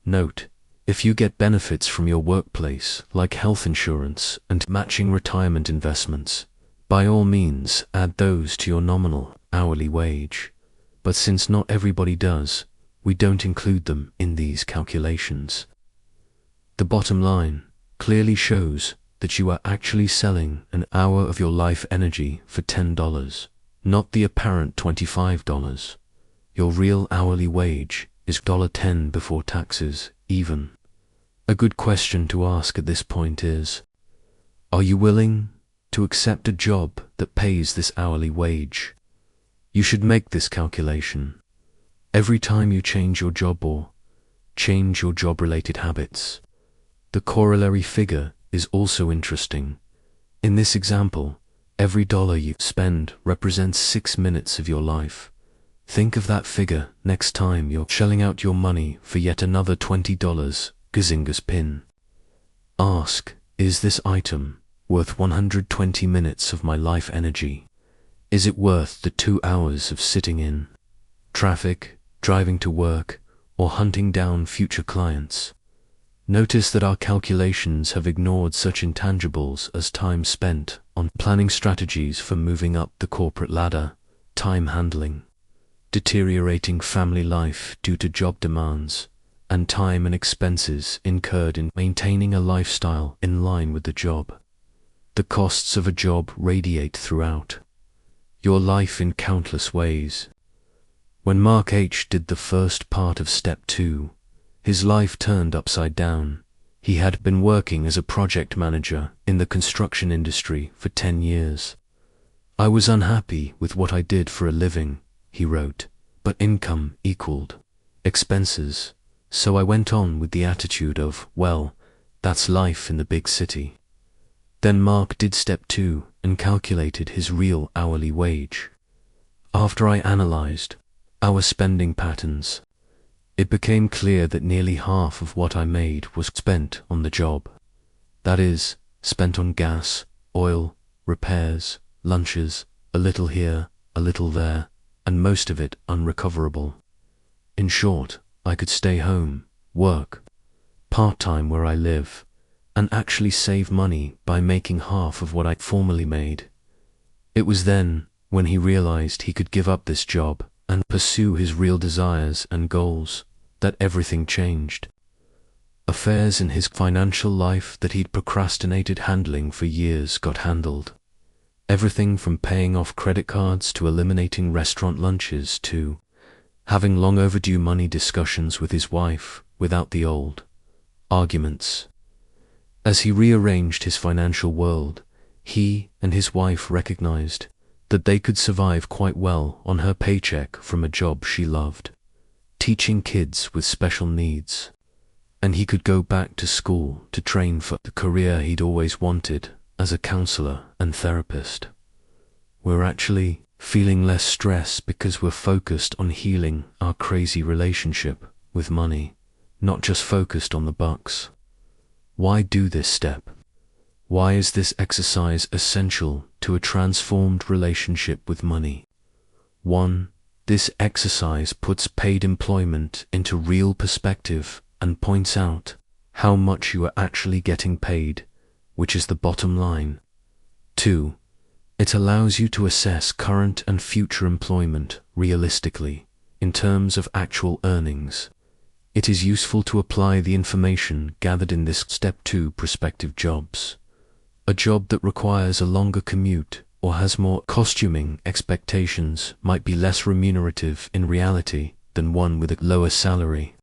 Note, if you get benefits from your workplace, like health insurance and matching retirement investments, by all means add those to your nominal hourly wage. But since not everybody does, we don't include them in these calculations. The bottom line clearly shows that you are actually selling an hour of your life energy for $10, not the apparent $25. Your real hourly wage is $10 before taxes, even. A good question to ask at this point is, are you willing to accept a job that pays this hourly wage? You should make this calculation every time you change your job or change your job-related habits. The corollary figure is also interesting. In this example, every dollar you spend represents 6 minutes of your life. Think of that figure next time you're shelling out your money for yet another $20 Gazinga's pin. Ask, is this item worth 120 minutes of my life energy? Is it worth the 2 hours of sitting in traffic, driving to work, or hunting down future clients? Notice that our calculations have ignored such intangibles as time spent on planning strategies for moving up the corporate ladder, time handling, deteriorating family life due to job demands, and time and expenses incurred in maintaining a lifestyle in line with the job. The costs of a job radiate throughout your life in countless ways. When Mark H. did the first part of Step 2, his life turned upside down. He had been working as a project manager in the construction industry for 10 years. I was unhappy with what I did for a living, he wrote, but income equaled expenses, so I went on with the attitude of, well, that's life in the big city. Then Mark did Step 2 and calculated his real hourly wage. After I analyzed our spending patterns, it became clear that nearly half of what I made was spent on the job. That is, spent on gas, oil, repairs, lunches, a little here, a little there, and most of it unrecoverable. In short, I could stay home, work part-time where I live, and actually save money by making half of what I formerly made. It was then, when he realized he could give up this job and pursue his real desires and goals, that everything changed. Affairs in his financial life that he'd procrastinated handling for years got handled. Everything from paying off credit cards to eliminating restaurant lunches to having long overdue money discussions with his wife without the old arguments. As he rearranged his financial world, he and his wife recognized that they could survive quite well on her paycheck from a job she loved, teaching kids with special needs. And he could go back to school to train for the career he'd always wanted as a counselor and therapist. We're actually feeling less stress because we're focused on healing our crazy relationship with money, not just focused on the bucks. Why do this step? Why is this exercise essential to a transformed relationship with money? 1. This exercise puts paid employment into real perspective and points out how much you are actually getting paid, which is the bottom line. 2. It allows you to assess current and future employment realistically, in terms of actual earnings. It is useful to apply the information gathered in this Step 2 prospective jobs. A job that requires a longer commute or has more costuming expectations might be less remunerative in reality than one with a lower salary.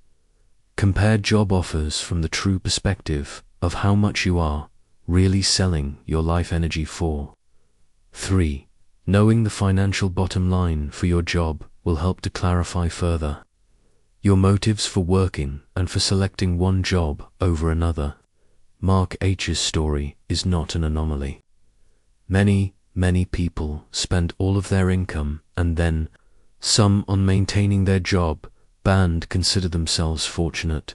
Compare job offers from the true perspective of how much you are really selling your life energy for. 3. Knowing the financial bottom line for your job will help to clarify further your motives for working and for selecting one job over another. Mark H's story is not an anomaly. Many people spend all of their income and then some on maintaining their job and consider themselves fortunate.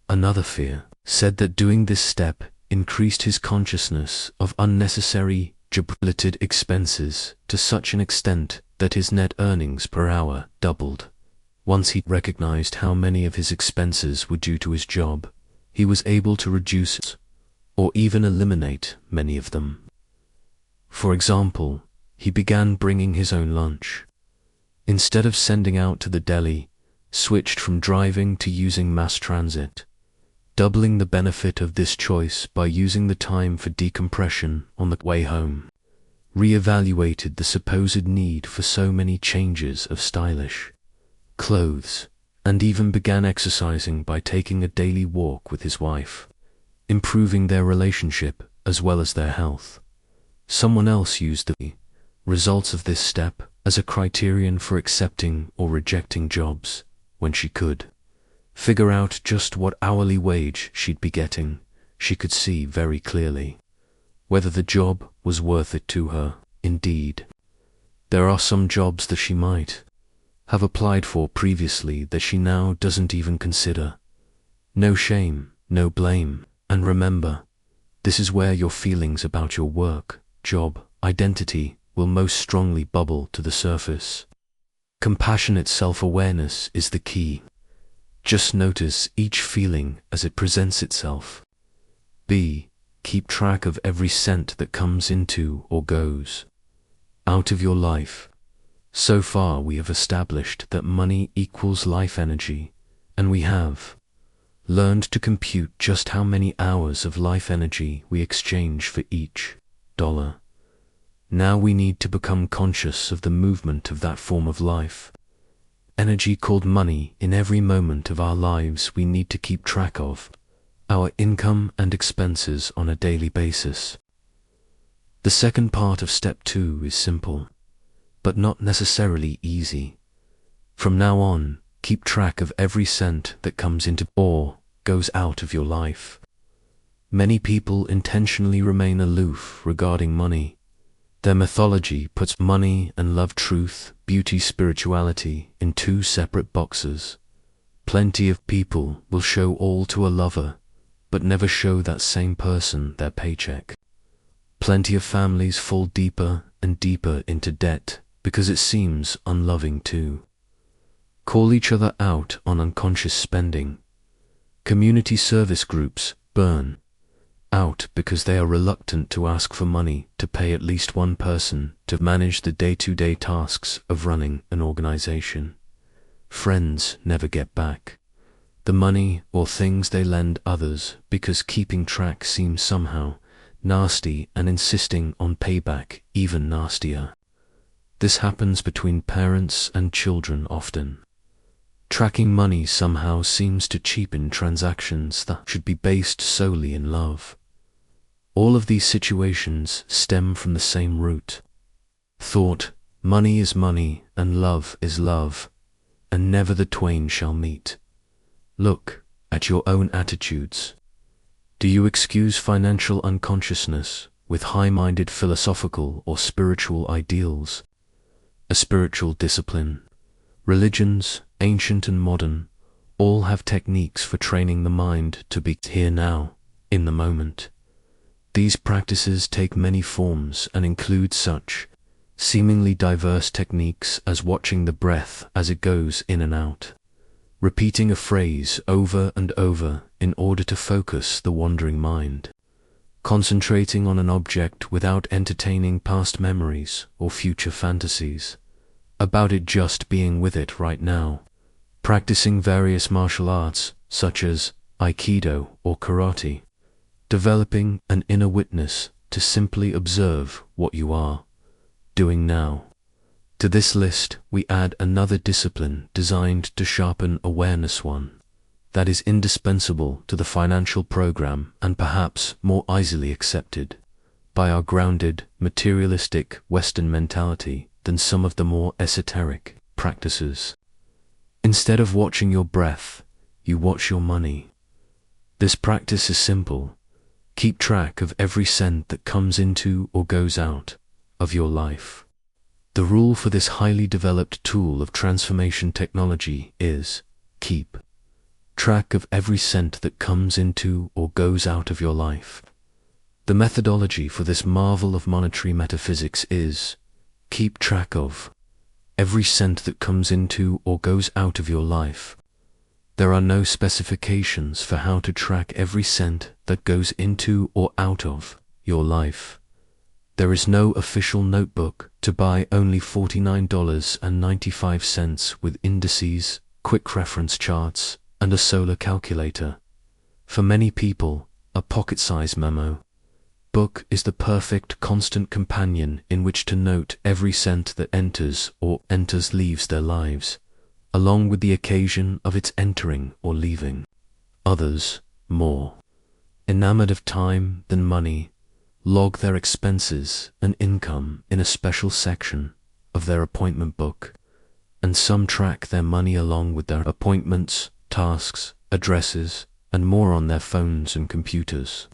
Another fear said that doing this step increased his consciousness of unnecessary job-related expenses to such an extent that his net earnings per hour doubled. Once he recognized how many of his expenses were due to his job, he was able to reduce or even eliminate many of them. For example, he began bringing his own lunch. Instead of sending out to the deli, switched from driving to using mass transit, doubling the benefit of this choice by using the time for decompression on the way home, re-evaluated the supposed need for so many changes of stylish clothes, and even began exercising by taking a daily walk with his wife, improving their relationship as well as their health. Someone else used the results of this step as a criterion for accepting or rejecting jobs when she could figure out just what hourly wage she'd be getting. She could see very clearly whether the job was worth it to her. Indeed, there are some jobs that she might have applied for previously that she now doesn't even consider. No shame, no blame, and remember, this is where your feelings about your work, job, identity will most strongly bubble to the surface. Compassionate self-awareness is the key. Just notice each feeling as it presents itself. B. Keep track of every cent that comes into or goes out of your life. So far we have established that money equals life energy, and we have learned to compute just how many hours of life energy we exchange for each dollar. Now we need to become conscious of the movement of that form of life, energy called money, in every moment of our lives. We need to keep track of our income and expenses on a daily basis. The second part of Step 2 is simple, but not necessarily easy. From now on, keep track of every cent that comes into or goes out of your life. Many people intentionally remain aloof regarding money. Their mythology puts money and love, truth, beauty, spirituality in two separate boxes. Plenty of people will show all to a lover, but never show that same person their paycheck. Plenty of families fall deeper and deeper into debt because it seems unloving to call each other out on unconscious spending. Community service groups burn out because they are reluctant to ask for money to pay at least one person to manage the day-to-day tasks of running an organization. Friends never get back the money or things they lend others because keeping track seems somehow nasty and insisting on payback even nastier. This happens between parents and children often. Tracking money somehow seems to cheapen transactions that should be based solely in love. All of these situations stem from the same root. Thought, money is money and love is love, and never the twain shall meet. Look at your own attitudes. Do you excuse financial unconsciousness with high-minded philosophical or spiritual ideals? A spiritual discipline. Religions, ancient and modern, all have techniques for training the mind to be here now, in the moment. These practices take many forms and include such seemingly diverse techniques as watching the breath as it goes in and out, repeating a phrase over and over in order to focus the wandering mind, concentrating on an object without entertaining past memories or future fantasies about it, just being with it right now, practicing various martial arts such as Aikido or Karate, developing an inner witness to simply observe what you are doing now. To this list we add another discipline designed to sharpen awareness, one that is indispensable to the financial program and perhaps more easily accepted by our grounded, materialistic Western mentality than some of the more esoteric practices. Instead of watching your breath, you watch your money. This practice is simple. Keep track of every cent that comes into or goes out of your life. The rule for this highly developed tool of transformation technology is keep track of every cent that comes into or goes out of your life. The methodology for this marvel of monetary metaphysics is keep track of every cent that comes into or goes out of your life. There are no specifications for how to track every cent that goes into or out of your life. There is no official notebook to buy, only $49.95 with indices, quick reference charts, and a solar calculator. For many people, a pocket-size memo book is the perfect constant companion in which to note every cent that enters or leaves their lives, along with the occasion of its entering or leaving. Others, more enamored of time than money, log their expenses and income in a special section of their appointment book, and some track their money along with their appointments, tasks, addresses, and more on their phones and computers,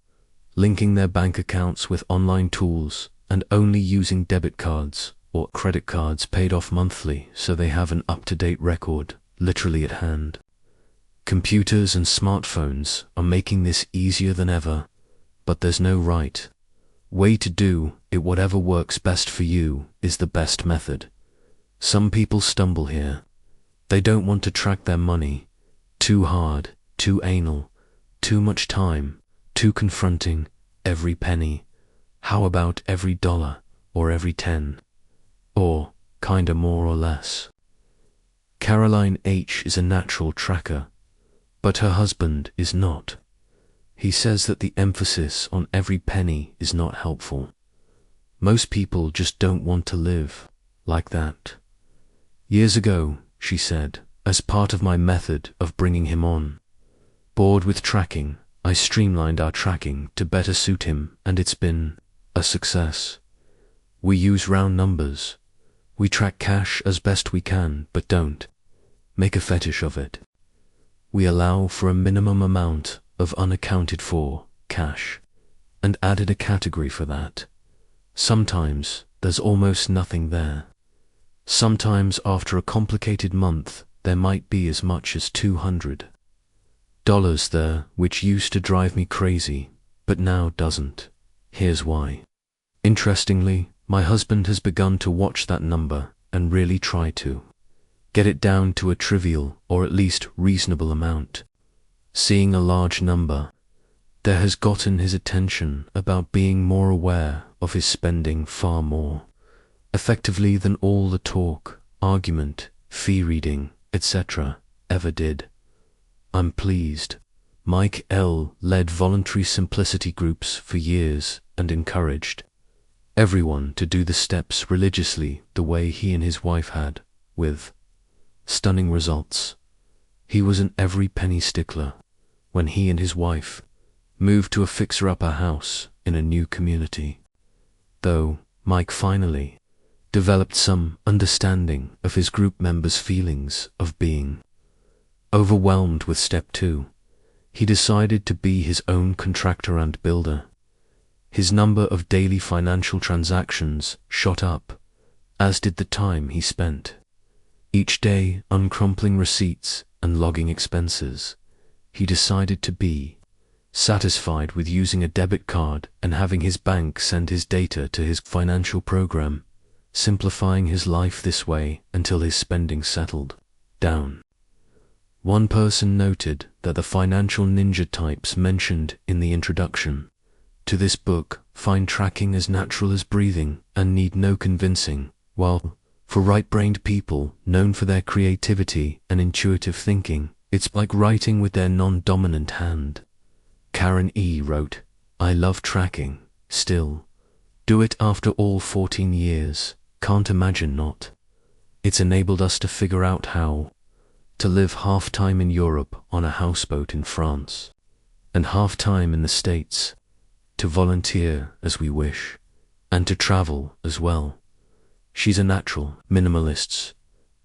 linking their bank accounts with online tools and only using debit cards or credit cards paid off monthly so they have an up-to-date record literally at hand. Computers and smartphones are making this easier than ever, but there's no right way to do it. Whatever works best for you is the best method. Some people stumble here. They don't want to track their money. Too hard, too anal, too much time, too confronting, every penny. How about every dollar or every 10? Or kinda more or less. Caroline H. is a natural tracker, but her husband is not. He says that the emphasis on every penny is not helpful. Most people just don't want to live like that. Years ago, she said, as part of my method of bringing him on board with tracking, I streamlined our tracking to better suit him, and it's been a success. We use round numbers. We track cash as best we can, but don't make a fetish of it. We allow for a minimum amount of unaccounted for cash, and added a category for that. Sometimes there's almost nothing there. Sometimes after a complicated month, there might be as much as $200 there, which used to drive me crazy, but now doesn't. Here's why. Interestingly, my husband has begun to watch that number and really try to get it down to a trivial or at least reasonable amount. Seeing a large number there has gotten his attention about being more aware of his spending far more effectively than all the talk, argument, fee reading, etc. ever did. I'm pleased. Mike L. led voluntary simplicity groups for years and encouraged everyone to do the steps religiously the way he and his wife had, with stunning results. He was an every penny stickler when he and his wife moved to a fixer-upper house in a new community. Though Mike finally developed some understanding of his group members' feelings of being overwhelmed with step 2, he decided to be his own contractor and builder. His number of daily financial transactions shot up, as did the time he spent each day uncrumpling receipts and logging expenses. He decided to be satisfied with using a debit card and having his bank send his data to his financial program, simplifying his life this way until his spending settled down. One person noted that the financial ninja types mentioned in the introduction to this book find tracking as natural as breathing and need no convincing, while for right-brained people known for their creativity and intuitive thinking, it's like writing with their non-dominant hand. Karen E. wrote, "I love tracking, still. Do it after all 14 years, can't imagine not. It's enabled us to figure out how to live half-time in Europe on a houseboat in France, and half-time in the States, to volunteer as we wish, and to travel as well." She's a natural. Minimalists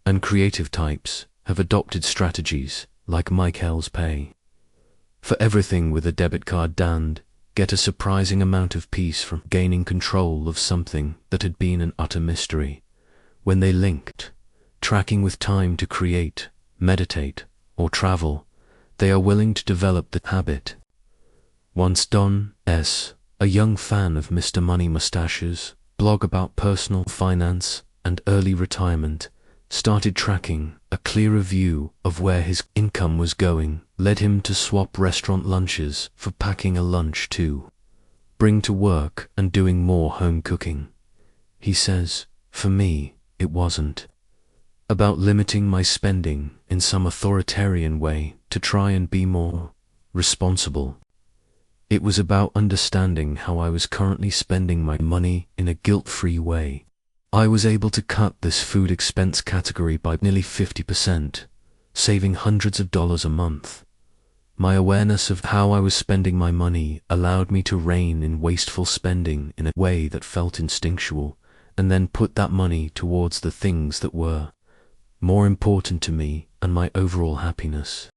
and creative types have adopted strategies like Mike L's Pay for everything with a debit card and get a surprising amount of peace from gaining control of something that had been an utter mystery. When they linked tracking with time to create, meditate, or travel, they are willing to develop the habit. Once Don S., a young fan of Mr. Money Mustache's blog about personal finance and early retirement, started tracking, a clearer view of where his income was going led him to swap restaurant lunches for packing a lunch to bring to work and doing more home cooking. He says, "For me, it wasn't about limiting my spending in some authoritarian way to try and be more responsible. It was about understanding how I was currently spending my money in a guilt-free way. I was able to cut this food expense category by nearly 50%, saving hundreds of dollars a month. My awareness of how I was spending my money allowed me to rein in wasteful spending in a way that felt instinctual, and then put that money towards the things that were more important to me and my overall happiness."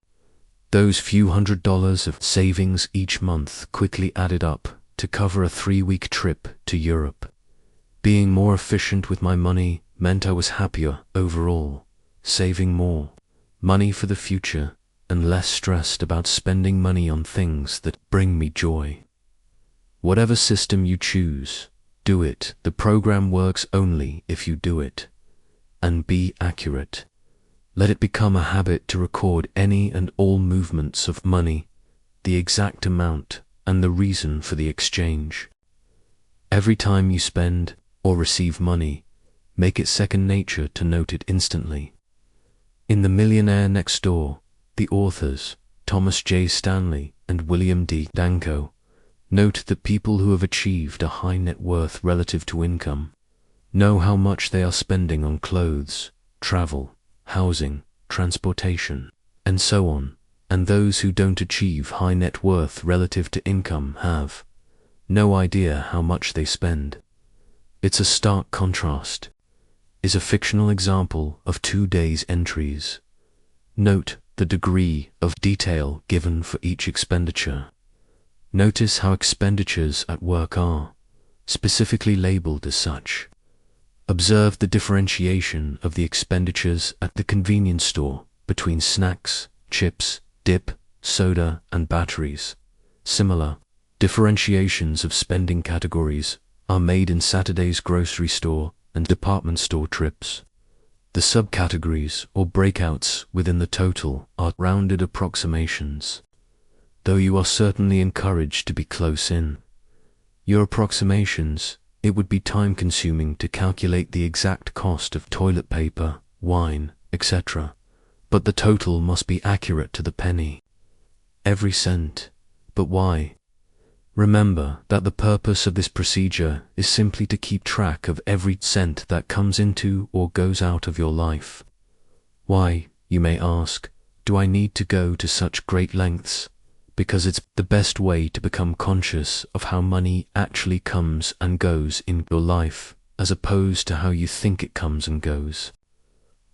Those few $100s of savings each month quickly added up to cover a 3-week trip to Europe. Being more efficient with my money meant I was happier overall, saving more money for the future and less stressed about spending money on things that bring me joy. Whatever system you choose, do it. The program works only if you do it. And be accurate. Let it become a habit to record any and all movements of money, the exact amount, and the reason for the exchange. Every time you spend or receive money, make it second nature to note it instantly. In The Millionaire Next Door, the authors, Thomas J. Stanley and William D. Danko, note that people who have achieved a high net worth relative to income know how much they are spending on clothes, travel, housing, transportation, and so on, and those who don't achieve high net worth relative to income have no idea how much they spend. It's a stark contrast. Is a fictional example of 2 days' entries. Note the degree of detail given for each expenditure. Notice how expenditures at work are specifically labeled as such. Observe the differentiation of the expenditures at the convenience store between snacks, chips, dip, soda, and batteries. Similar differentiations of spending categories are made in Saturday's grocery store and department store trips. The subcategories or breakouts within the total are rounded approximations, though you are certainly encouraged to be close in your approximations. It would be time-consuming to calculate the exact cost of toilet paper, wine, etc., but the total must be accurate to the penny. Every cent. But why? Remember that the purpose of this procedure is simply to keep track of every cent that comes into or goes out of your life. Why, you may ask, do I need to go to such great lengths? Because it's the best way to become conscious of how money actually comes and goes in your life, as opposed to how you think it comes and goes.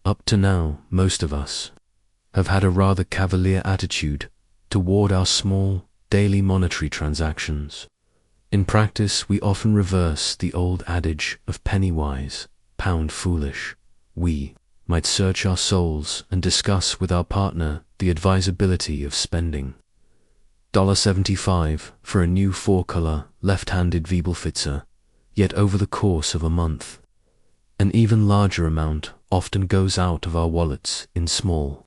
Up to now, most of us have had a rather cavalier attitude toward our small, daily monetary transactions. In practice, we often reverse the old adage of penny wise, pound foolish. We might search our souls and discuss with our partner the advisability of spending $75 for a new 4-color, left-handed Wiebelfitzer, yet over the course of a month, an even larger amount often goes out of our wallets in small,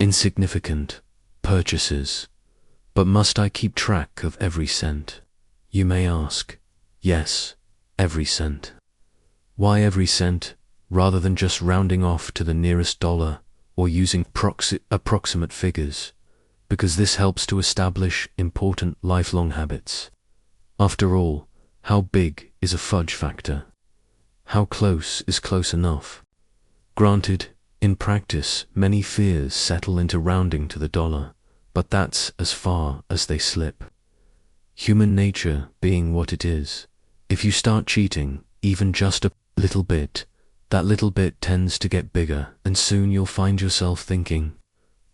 insignificant purchases. But must I keep track of every cent? You may ask. Yes, every cent. Why every cent, rather than just rounding off to the nearest dollar or using approximate figures? Because this helps to establish important lifelong habits. After all, how big is a fudge factor? How close is close enough? Granted, in practice, many fears settle into rounding to the dollar, but that's as far as they slip. Human nature being what it is, if you start cheating, even just a little bit, that little bit tends to get bigger, and soon you'll find yourself thinking,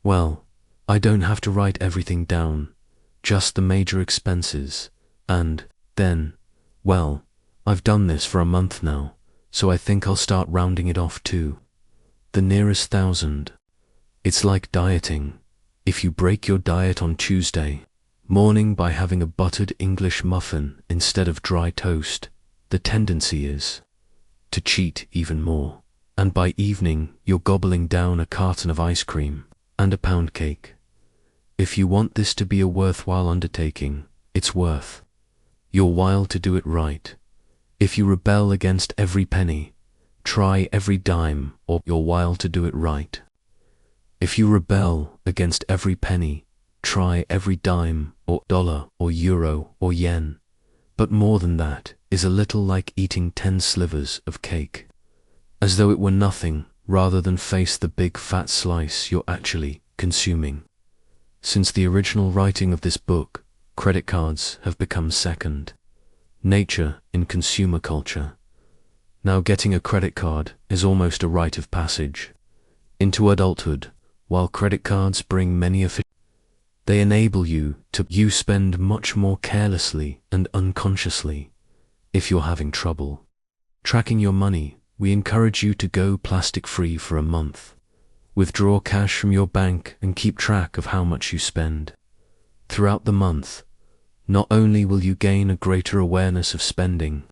well, I don't have to write everything down, just the major expenses, and then, well, I've done this for a month now, so I think I'll start rounding it off too. The nearest thousand. It's like dieting. If you break your diet on Tuesday morning by having a buttered English muffin instead of dry toast, the tendency is to cheat even more, and by evening you're gobbling down a carton of ice cream and a pound cake. If you want this to be a worthwhile undertaking, it's worth your while to do it right. If you rebel against every penny, try every dime, or your while to do it right. If you rebel against every penny, try every dime, or dollar, or euro, or yen. But more than that is a little like eating 10 slivers of cake, as though it were nothing, rather than face the big fat slice you're actually consuming. Since the original writing of this book, credit cards have become second nature in consumer culture. Now getting a credit card is almost a rite of passage into adulthood. While credit cards bring many they enable you to spend much more carelessly and unconsciously. If you're having trouble tracking your money, we encourage you to go plastic-free for a month. Withdraw cash from your bank and keep track of how much you spend. Throughout the month, not only will you gain a greater awareness of spending,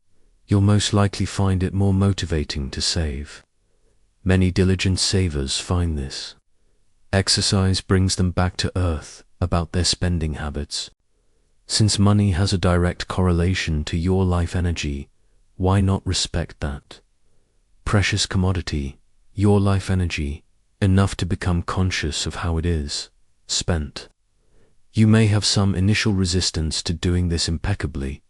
you'll most likely find it more motivating to save. Many diligent savers find this exercise brings them back to earth about their spending habits. Since money has a direct correlation to your life energy, why not respect that precious commodity, your life energy, enough to become conscious of how it is spent? You may have some initial resistance to doing this impeccably,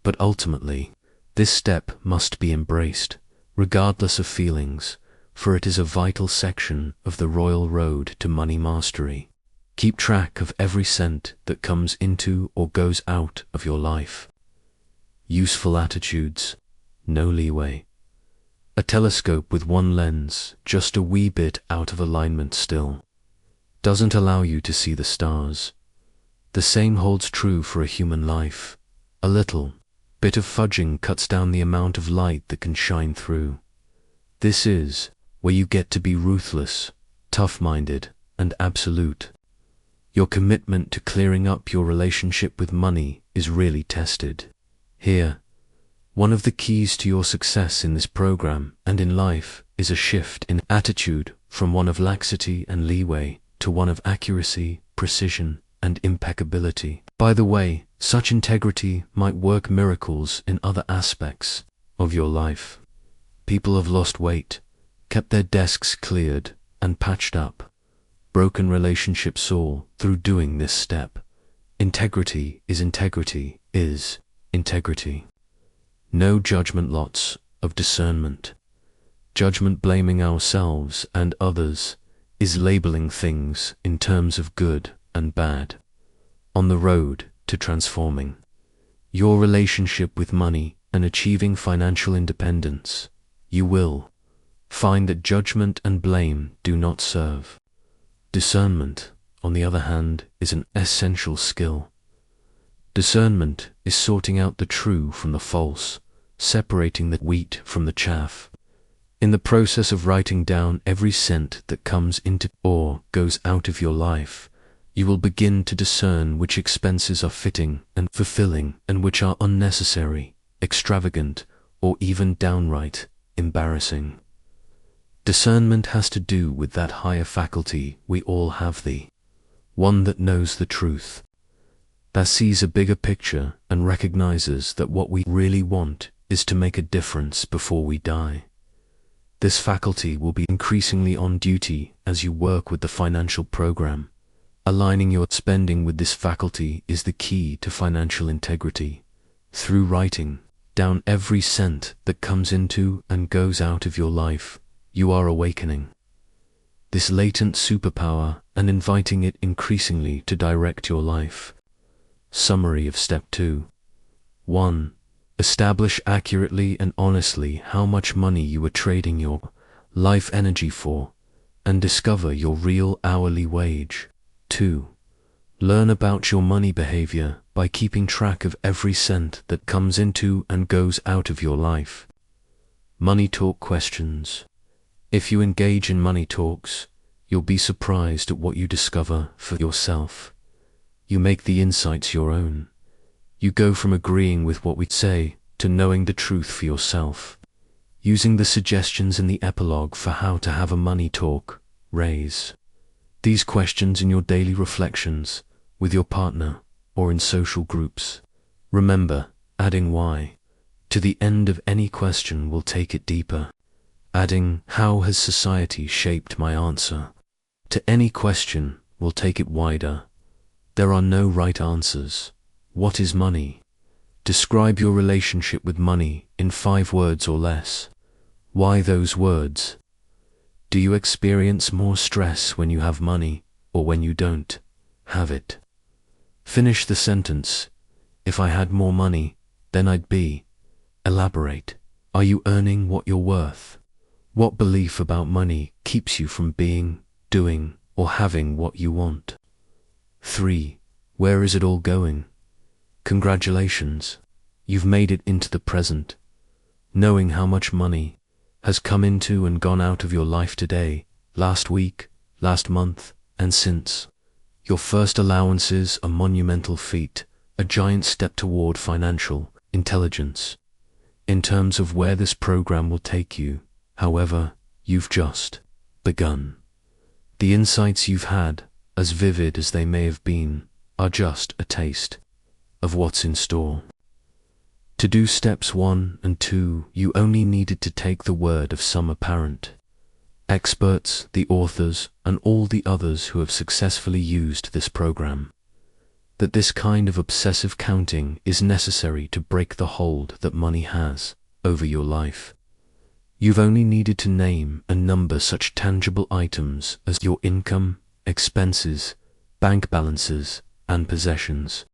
but ultimately, this step must be embraced, regardless of feelings, for it is a vital section of the royal road to money mastery. Keep track of every cent that comes into or goes out of your life. Useful attitudes, no leeway. A telescope with one lens, just a wee bit out of alignment still, doesn't allow you to see the stars. The same holds true for a human life. A little bit of fudging cuts down the amount of light that can shine through. This is where you get to be ruthless, tough-minded, and absolute. Your commitment to clearing up your relationship with money is really tested. Here, One of the keys to your success in this program and in life is a shift in attitude from one of laxity and leeway to one of accuracy, precision, and impeccability. By the way, such integrity might work miracles in other aspects of your life. People have lost weight, kept their desks cleared and patched up, broken relationships all through doing this step. Integrity is integrity is integrity. No judgment, lots of discernment. Judgment, blaming ourselves and others, is labeling things in terms of good and bad. On the road to transforming your relationship with money and achieving financial independence, you will find that judgment and blame do not serve. Discernment, on the other hand, is an essential skill. Discernment is sorting out the true from the false, separating the wheat from the chaff. In the process of writing down every cent that comes into or goes out of your life, you will begin to discern which expenses are fitting and fulfilling and which are unnecessary, extravagant, or even downright embarrassing. Discernment has to do with that higher faculty we all have, the one that knows the truth, that sees a bigger picture and recognizes that what we really want is to make a difference before we die. This faculty will be increasingly on duty as you work with the financial program. Aligning your spending with this faculty is the key to financial integrity. Through writing down every cent that comes into and goes out of your life, you are awakening this latent superpower and inviting it increasingly to direct your life. Summary of Step 2. 1. Establish accurately and honestly how much money you are trading your life energy for, and discover your real hourly wage. 2. Learn about your money behavior by keeping track of every cent that comes into and goes out of your life. Money talk questions. If you engage in money talks, you'll be surprised at what you discover for yourself. You make the insights your own. You go from agreeing with what we say to knowing the truth for yourself. Using the suggestions in the epilogue for how to have a money talk, raise these questions in your daily reflections, with your partner, or in social groups. Remember, adding why to the end of any question will take it deeper. Adding, how has society shaped my answer to any question will take it wider. There are no right answers. What is money? Describe your relationship with money in 5 words or less. Why those words? Do you experience more stress when you have money or when you don't have it? Finish the sentence. If I had more money, then I'd be. Elaborate. Are you earning what you're worth? What belief about money keeps you from being, doing, or having what you want? 3. Where is it all going? Congratulations. You've made it into the present. Knowing how much money has come into and gone out of your life today, last week, last month, and since. Your first allowances a monumental feat, a giant step toward financial intelligence. In terms of where this program will take you, however, you've just begun. The insights you've had, as vivid as they may have been, are just a taste of what's in store. To do steps 1 and 2, you only needed to take the word of some apparent experts, the authors, and all the others who have successfully used this program, that this kind of obsessive counting is necessary to break the hold that money has over your life. You've only needed to name and number such tangible items as your income, expenses, bank balances, and possessions.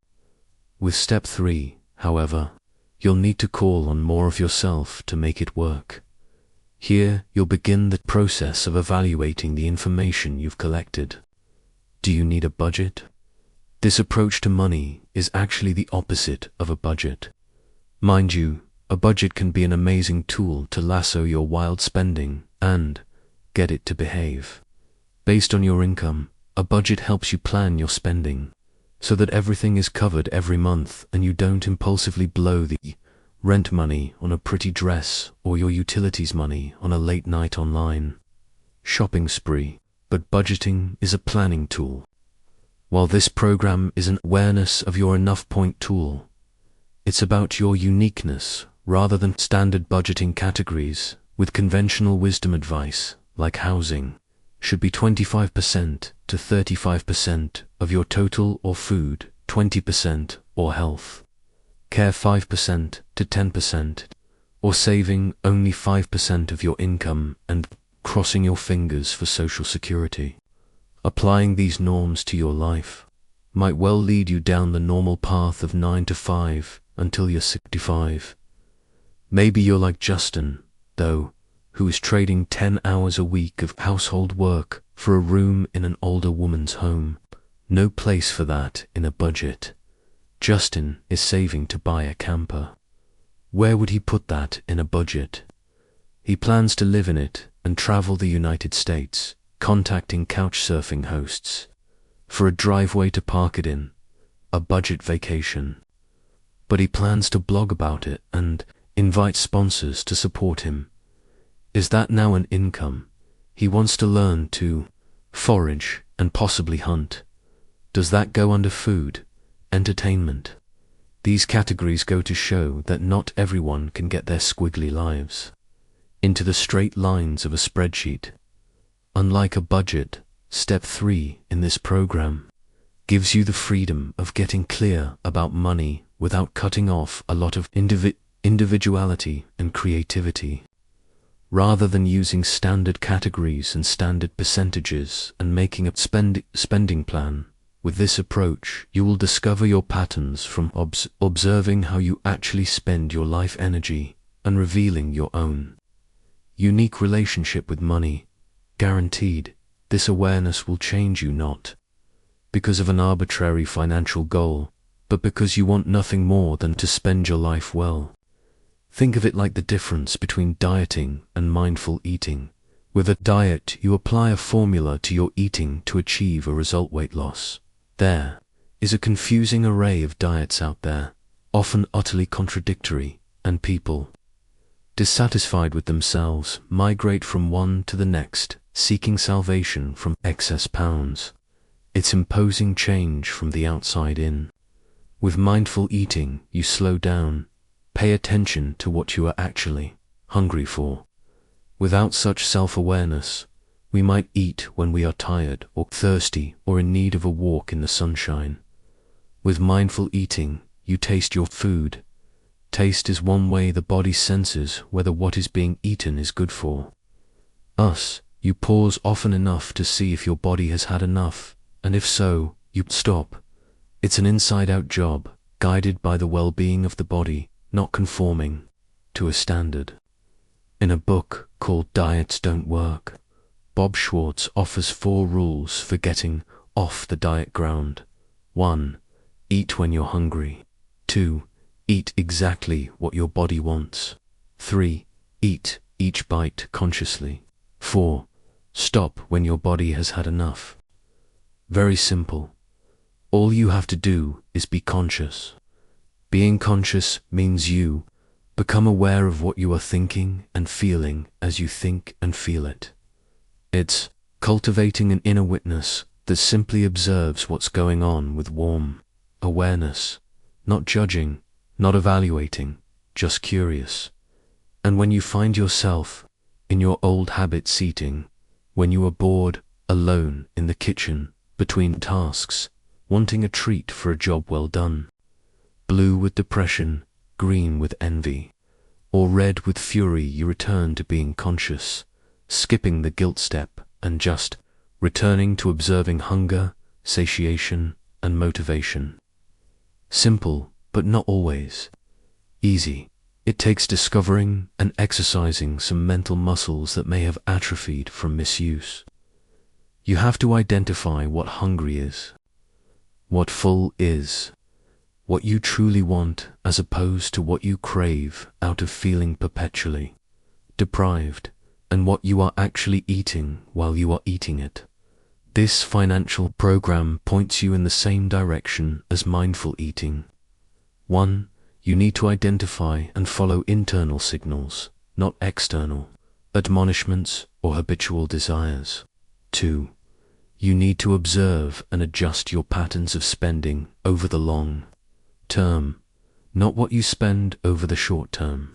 With Step 3, however, you'll need to call on more of yourself to make it work. Here, you'll begin the process of evaluating the information you've collected. Do you need a budget? This approach to money is actually the opposite of a budget. Mind you, a budget can be an amazing tool to lasso your wild spending and get it to behave. Based on your income, a budget helps you plan your spending so that everything is covered every month and you don't impulsively blow the rent money on a pretty dress or your utilities money on a late night online shopping spree, but budgeting is a planning tool. While this program is an awareness of your enough point tool, it's about your uniqueness rather than standard budgeting categories. With conventional wisdom advice, like housing, should be 25% to 35% of your total, or food 20%, or health care 5% to 10%, or saving only 5% of your income and crossing your fingers for Social Security. Applying these norms to your life might well lead you down the normal path of 9 to 5 until you're 65. Maybe you're like Justin, though, who is trading 10 hours a week of household work for a room in an older woman's home. No place for that in a budget. Justin is saving to buy a camper. Where would he put that in a budget? He plans to live in it and travel the United States, contacting couchsurfing hosts for a driveway to park it in, a budget vacation. But he plans to blog about it and invite sponsors to support him. Is that now an income? He wants to learn to forage and possibly hunt. Does that go under food, entertainment? These categories go to show that not everyone can get their squiggly lives into the straight lines of a spreadsheet. Unlike a budget, step 3 in this program gives you the freedom of getting clear about money without cutting off a lot of individuality and creativity. Rather than using standard categories and standard percentages and making a spending plan, with this approach you will discover your patterns from observing how you actually spend your life energy and revealing your own unique relationship with money. Guaranteed, this awareness will change you not because of an arbitrary financial goal, but because you want nothing more than to spend your life well. Think of it like the difference between dieting and mindful eating. With a diet, you apply a formula to your eating to achieve a result: weight loss. There is a confusing array of diets out there, often utterly contradictory, and people, dissatisfied with themselves, migrate from one to the next, seeking salvation from excess pounds. It's imposing change from the outside in. With mindful eating, you slow down, pay attention to what you are actually hungry for. Without such self-awareness, we might eat when we are tired or thirsty or in need of a walk in the sunshine. With mindful eating, you taste your food. Taste is one way the body senses whether what is being eaten is good for us. You pause often enough to see if your body has had enough, and if so, you stop. It's an inside-out job, guided by the well-being of the body, not conforming to a standard. In a book called Diets Don't Work, Bob Schwartz offers 4 rules for getting off the diet ground. 1. Eat when you're hungry. 2. Eat exactly what your body wants. 3. Eat each bite consciously. 4. Stop when your body has had enough. Very simple. All you have to do is be conscious. Being conscious means you become aware of what you are thinking and feeling as you think and feel it. It's cultivating an inner witness that simply observes what's going on with warm awareness, not judging, not evaluating, just curious. And when you find yourself in your old habits eating, when you are bored, alone in the kitchen, between tasks, wanting a treat for a job well done, blue with depression, green with envy, or red with fury, you return to being conscious, skipping the guilt step and just returning to observing hunger, satiation, and motivation. Simple, but not always easy. It takes discovering and exercising some mental muscles that may have atrophied from misuse. You have to identify what hungry is, what full is, what you truly want as opposed to what you crave out of feeling perpetually deprived, and what you are actually eating while you are eating it. This financial program points you in the same direction as mindful eating. 1. You need to identify and follow internal signals, not external admonishments or habitual desires. 2. You need to observe and adjust your patterns of spending over the long term, not what you spend over the short term.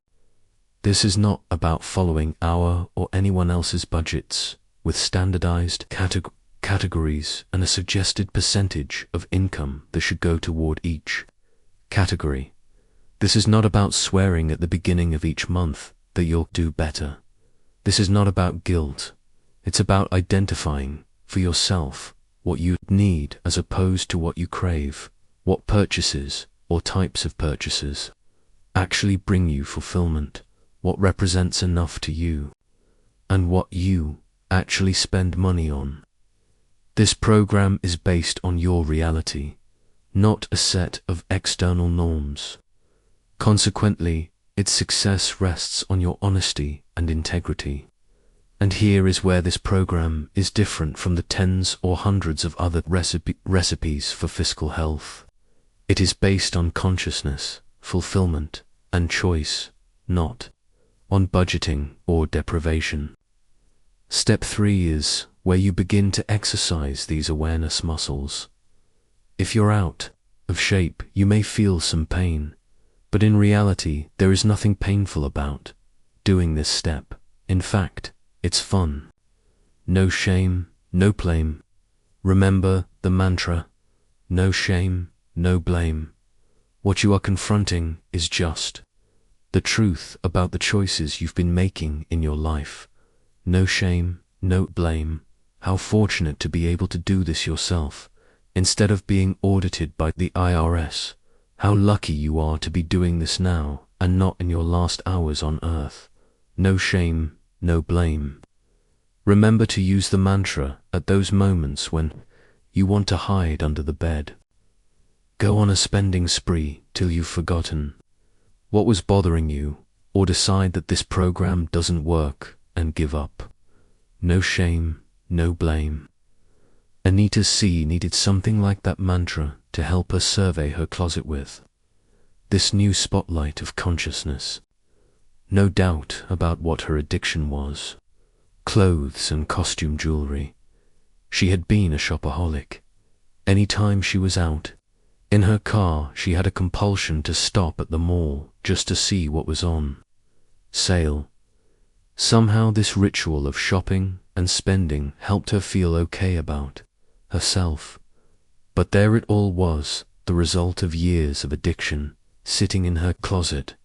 This is not about following our or anyone else's budgets with standardized categories and a suggested percentage of income that should go toward each category. This is not about swearing at the beginning of each month that you'll do better. This is not about guilt. It's about identifying for yourself what you need as opposed to what you crave, what purchases or types of purchases actually bring you fulfillment, what represents enough to you, and what you actually spend money on. This program is based on your reality, not a set of external norms. Consequently, its success rests on your honesty and integrity. And here is where this program is different from the tens or hundreds of other recipes for fiscal health. It is based on consciousness, fulfillment, and choice, not on budgeting or deprivation. Step 3 is where you begin to exercise these awareness muscles. If you're out of shape, you may feel some pain, but in reality, there is nothing painful about doing this step. In fact, it's fun. No shame, no blame. Remember the mantra, no shame, no blame. What you are confronting is just the truth about the choices you've been making in your life. No shame, no blame. How fortunate to be able to do this yourself, instead of being audited by the IRS. How lucky you are to be doing this now, and not in your last hours on earth. No shame, no blame. Remember to use the mantra at those moments when you want to hide under the bed. Go on a spending spree till you've forgotten what was bothering you, or decide that this program doesn't work and give up. No shame, no blame. Anita C. needed something like that mantra to help her survey her closet with. This new spotlight of consciousness. No doubt about what her addiction was. Clothes and costume jewelry. She had been a shopaholic. Any time she was out, in her car, she had a compulsion to stop at the mall just to see what was on sale. Somehow this ritual of shopping and spending helped her feel okay about herself. But there it all was, the result of years of addiction, sitting in her closet.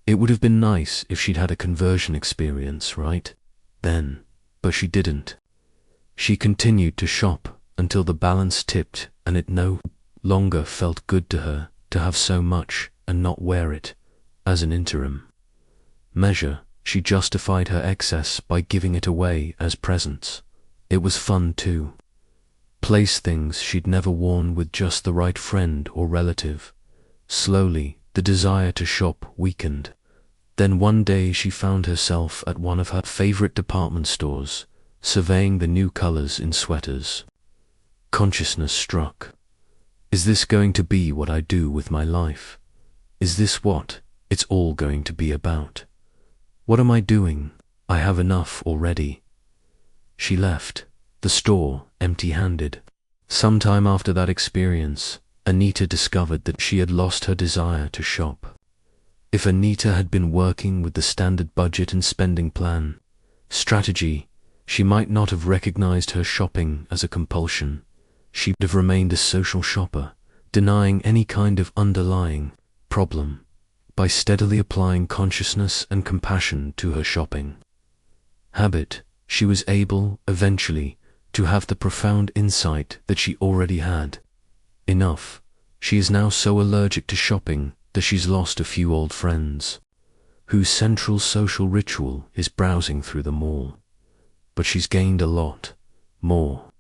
It would have been nice if she'd had a conversion experience, right? Then, but she didn't. She continued to shop until the balance tipped and it no longer felt good to her to have so much and not wear it. As an interim measure, she justified her excess by giving it away as presents. It was fun too. Place things she'd never worn with just the right friend or relative. Slowly, the desire to shop weakened. Then one day she found herself at one of her favorite department stores, surveying the new colors in sweaters. Consciousness struck. Is this going to be what I do with my life? Is this what it's all going to be about? What am I doing? I have enough already. She left the store empty-handed. Sometime after that experience, Anita discovered that she had lost her desire to shop. If Anita had been working with the standard budget and spending plan strategy, she might not have recognized her shopping as a compulsion. She would have remained a social shopper, denying any kind of underlying problem. By steadily applying consciousness and compassion to her shopping habit, she was able, eventually, to have the profound insight that she already had. Enough. She is now so allergic to shopping that she's lost a few old friends, whose central social ritual is browsing through the mall. But she's gained a lot more.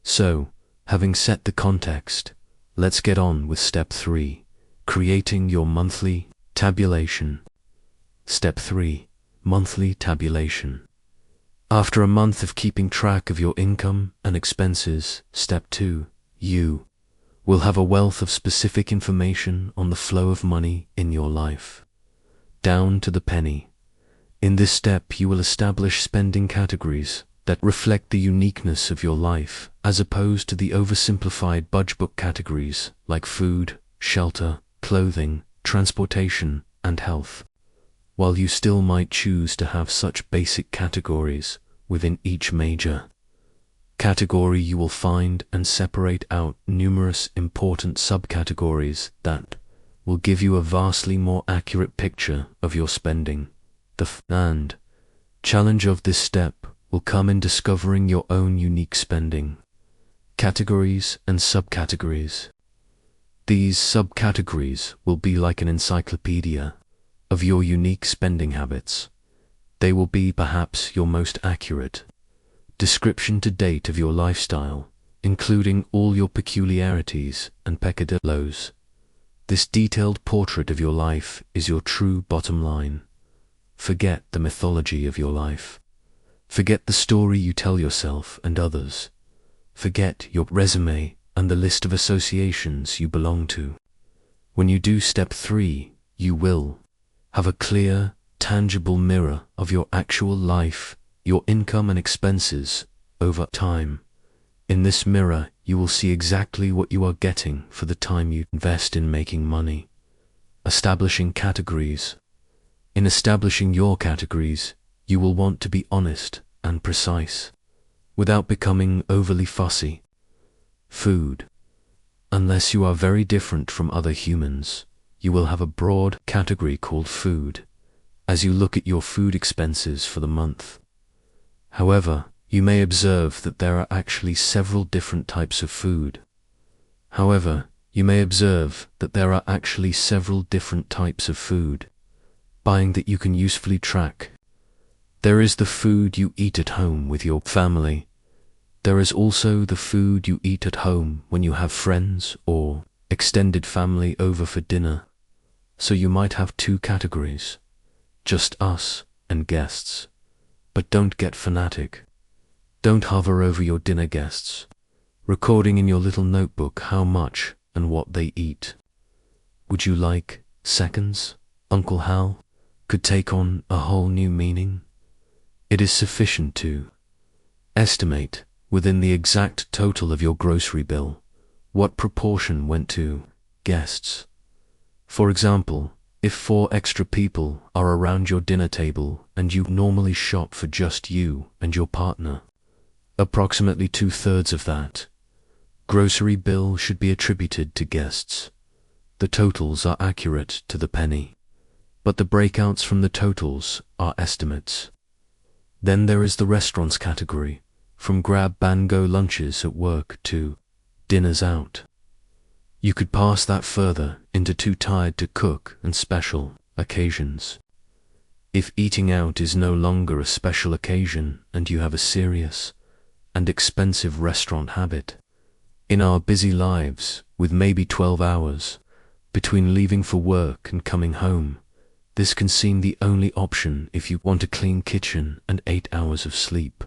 So, having set the context, let's get on with step 3, creating your monthly tabulation. Step 3, monthly tabulation. After a month of keeping track of your income and expenses, step 2, you will have a wealth of specific information on the flow of money in your life, down to the penny. In this step, you will establish spending categories that reflect the uniqueness of your life, as opposed to the oversimplified budget book categories like food, shelter, clothing, transportation, and health. While you still might choose to have such basic categories within each major category, you will find and separate out numerous important subcategories that will give you a vastly more accurate picture of your spending. The challenge of this step will come in discovering your own unique spending categories and subcategories. These subcategories will be like an encyclopedia of your unique spending habits. They will be perhaps your most accurate description to date of your lifestyle, including all your peculiarities and peccadillos. This detailed portrait of your life is your true bottom line. Forget the mythology of your life. Forget the story you tell yourself and others. Forget your resume and the list of associations you belong to. When you do step 3, you will have a clear, tangible mirror of your actual life, your income and expenses over time. In this mirror, you will see exactly what you are getting for the time you invest in making money. Establishing categories. In establishing your categories, you will want to be honest and precise, without becoming overly fussy. Food. Unless you are very different from other humans, you will have a broad category called food as you look at your food expenses for the month. However, you may observe that there are actually several different types of food. Buying that you can usefully track. There is the food you eat at home with your family. There is also the food you eat at home when you have friends or extended family over for dinner. So you might have 2 categories, just us and guests. But don't get fanatic. Don't hover over your dinner guests, recording in your little notebook how much and what they eat. Would you like seconds, Uncle Hal? Could take on a whole new meaning. It is sufficient to estimate within the exact total of your grocery bill what proportion went to guests. For example, if 4 extra people are around your dinner table and you normally shop for just you and your partner, approximately 2/3 of that grocery bill should be attributed to guests. The totals are accurate to the penny, but the breakouts from the totals are estimates. Then there is the restaurants category, from grab-and-go lunches at work to dinners out. You could pass that further into too tired to cook and special occasions. If eating out is no longer a special occasion and you have a serious and expensive restaurant habit, in our busy lives, with maybe 12 hours between leaving for work and coming home, this can seem the only option if you want a clean kitchen and 8 hours of sleep.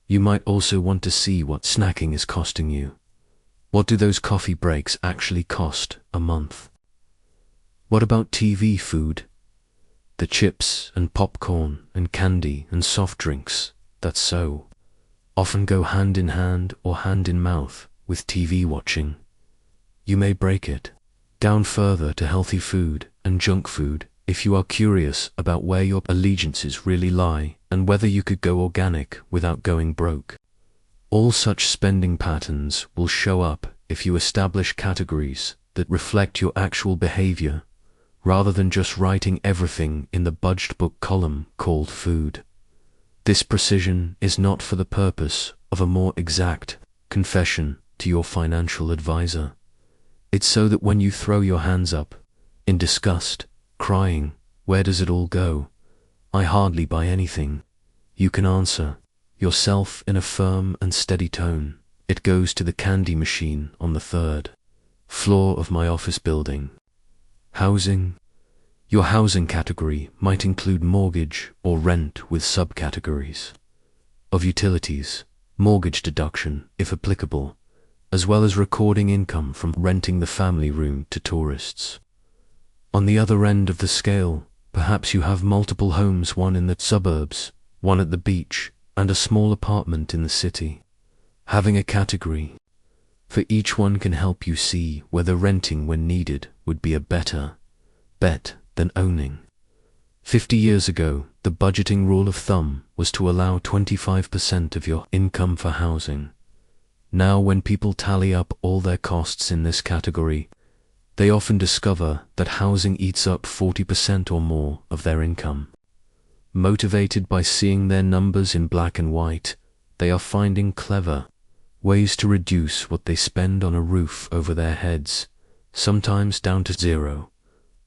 You might also want to see what snacking is costing you. What do those coffee breaks actually cost a month? What about TV food? The chips and popcorn and candy and soft drinks that so often go hand in hand or hand in mouth with TV watching. You may break it down further to healthy food and junk food if you are curious about where your allegiances really lie and whether you could go organic without going broke. All such spending patterns will show up if you establish categories that reflect your actual behavior, rather than just writing everything in the budget book column called food. This precision is not for the purpose of a more exact confession to your financial advisor. It's so that when you throw your hands up in disgust, crying, "Where does it all go? I hardly buy anything," you can answer yourself in a firm and steady tone, "It goes to the candy machine on the 3rd floor of my office building." Housing. Your housing category might include mortgage or rent with subcategories of utilities, mortgage deduction, if applicable, as well as recording income from renting the family room to tourists. On the other end of the scale, perhaps you have multiple homes, one in the suburbs, one at the beach, and a small apartment in the city. Having a category for each one can help you see whether renting when needed would be a better bet than owning. 50 years ago, the budgeting rule of thumb was to allow 25% of your income for housing. Now, when people tally up all their costs in this category, they often discover that housing eats up 40% or more of their income. Motivated by seeing their numbers in black and white, they are finding clever ways to reduce what they spend on a roof over their heads, sometimes down to zero.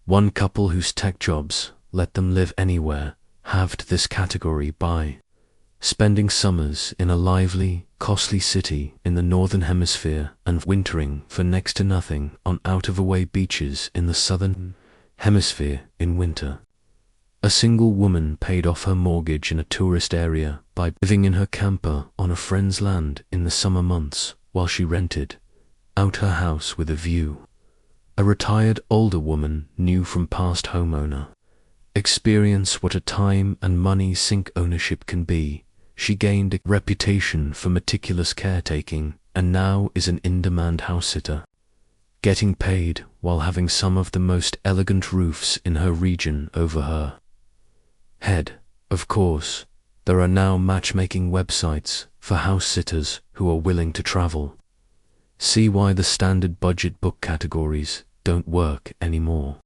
One couple whose tech jobs let them live anywhere halved this category by spending summers in a lively, costly city in the northern hemisphere and wintering for next to nothing on out-of-the-way beaches in the southern hemisphere in winter. A single woman paid off her mortgage in a tourist area by living in her camper on a friend's land in the summer months while she rented out her house with a view. A retired older woman knew from past homeowner experience what a time and money sink ownership can be. She gained a reputation for meticulous caretaking and now is an in-demand house-sitter, getting paid while having some of the most elegant roofs in her region over her head. Of course, there are now matchmaking websites for house-sitters who are willing to travel. See why the standard budget book categories don't work anymore.